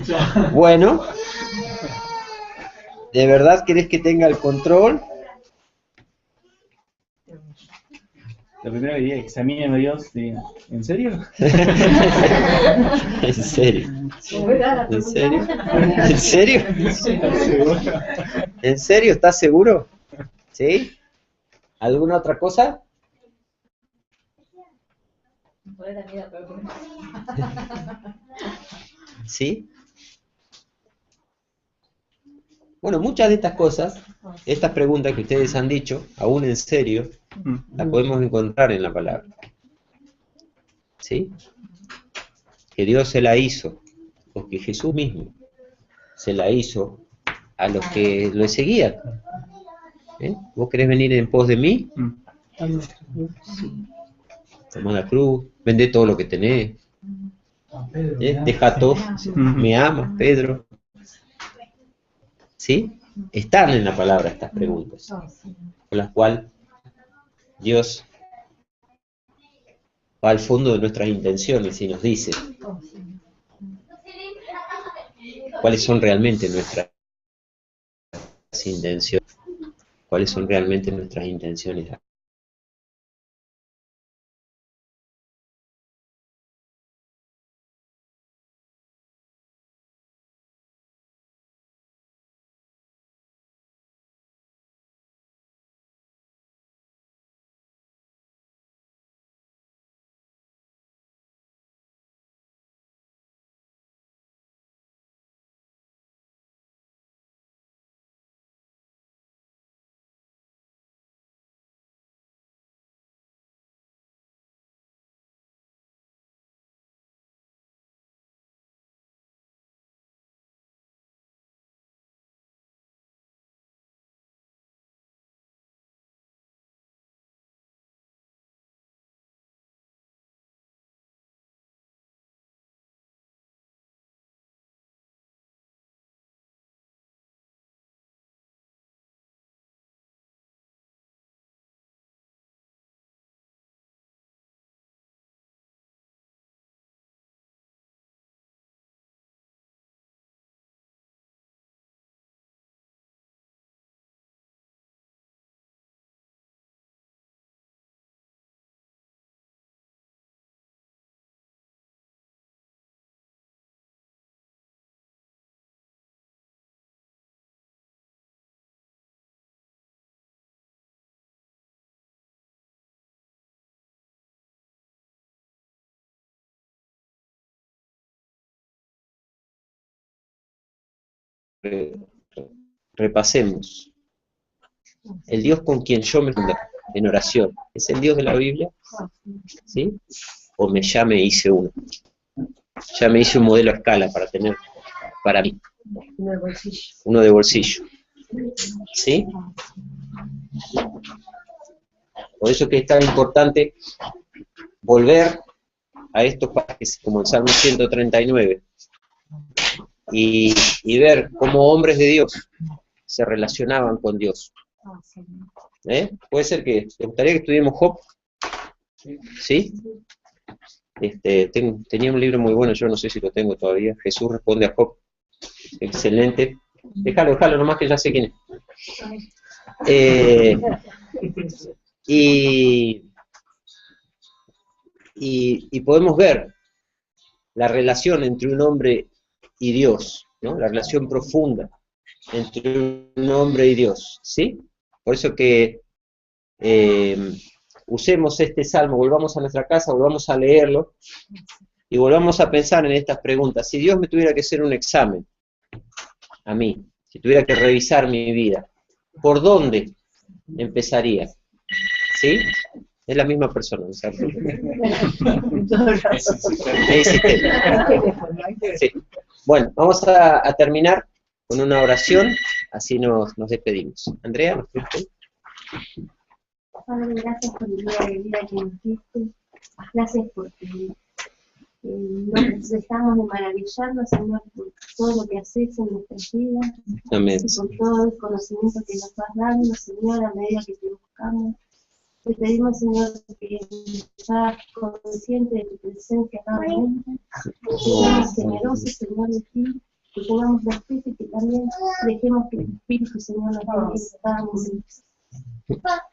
vida? Bueno. ¿De verdad querés que tenga el control? Lo primero que diría, examíname Dios, diga, ¿en serio? ¿En serio? ¿En serio? ¿En serio? ¿En serio? ¿Estás seguro? ¿Sí? ¿Alguna otra cosa? ¿Sí? Bueno, muchas de estas cosas, estas preguntas que ustedes han dicho, aún en serio, las podemos encontrar en la palabra. ¿Sí? Que Dios se la hizo, o que Jesús mismo se la hizo a los que lo seguían. ¿Vos querés venir en pos de mí? Tomá la cruz, vendé todo lo que tenés. Deja todo. ¿Me amas, Pedro? ¿Sí? Están en la palabra estas preguntas, con las cuales Dios va al fondo de nuestras intenciones y nos dice cuáles son realmente nuestras intenciones, cuáles son realmente nuestras intenciones. Repasemos. El Dios con quien yo me fundé en oración, ¿es el Dios de la Biblia? ¿Sí? O ya me hice uno. Ya me hice un modelo a escala para tener para mí. Uno de bolsillo. ¿Sí? Por eso que es tan importante volver a estos pasajes como el Salmo 139 y ver cómo hombres de Dios se relacionaban con Dios. Puede ser que te gustaría que estudiemos Job, ¿sí? Tenía un libro muy bueno, yo no sé si lo tengo todavía. Jesús responde a Job, excelente. Déjalo, nomás que ya sé quién es. Y podemos ver la relación entre un hombre y Dios, ¿no? La relación profunda entre un hombre y Dios, ¿sí? Por eso que usemos este salmo, volvamos a nuestra casa, volvamos a leerlo y volvamos a pensar en estas preguntas. Si Dios me tuviera que hacer un examen a mí, si tuviera que revisar mi vida, ¿por dónde empezaría? ¿Sí? Es la misma persona, ¿no? Sí. Bueno, vamos a terminar con una oración, así nos despedimos. Andrea, ¿nos despedimos? Padre, gracias por el día de vida que nos diste. Gracias porque nos dejamos de maravillarnos, Señor, por todo lo que haces en nuestras vidas. Amén. Y por todo el conocimiento que nos vas dando, Señor, a medida que te buscamos. Te pedimos, Señor, que seas consciente de tu presencia cada momento, que seamos generosos, Señor, de ti, que tengamos respeto y que también dejemos que el Espíritu, Señor, nos guíe en cada momento.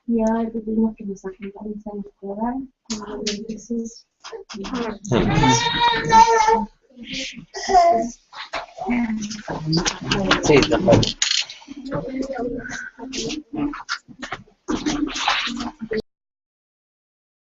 Y ahora te pedimos que nos acompañes a nuestro hogar, en el nombre de Jesús. Sí,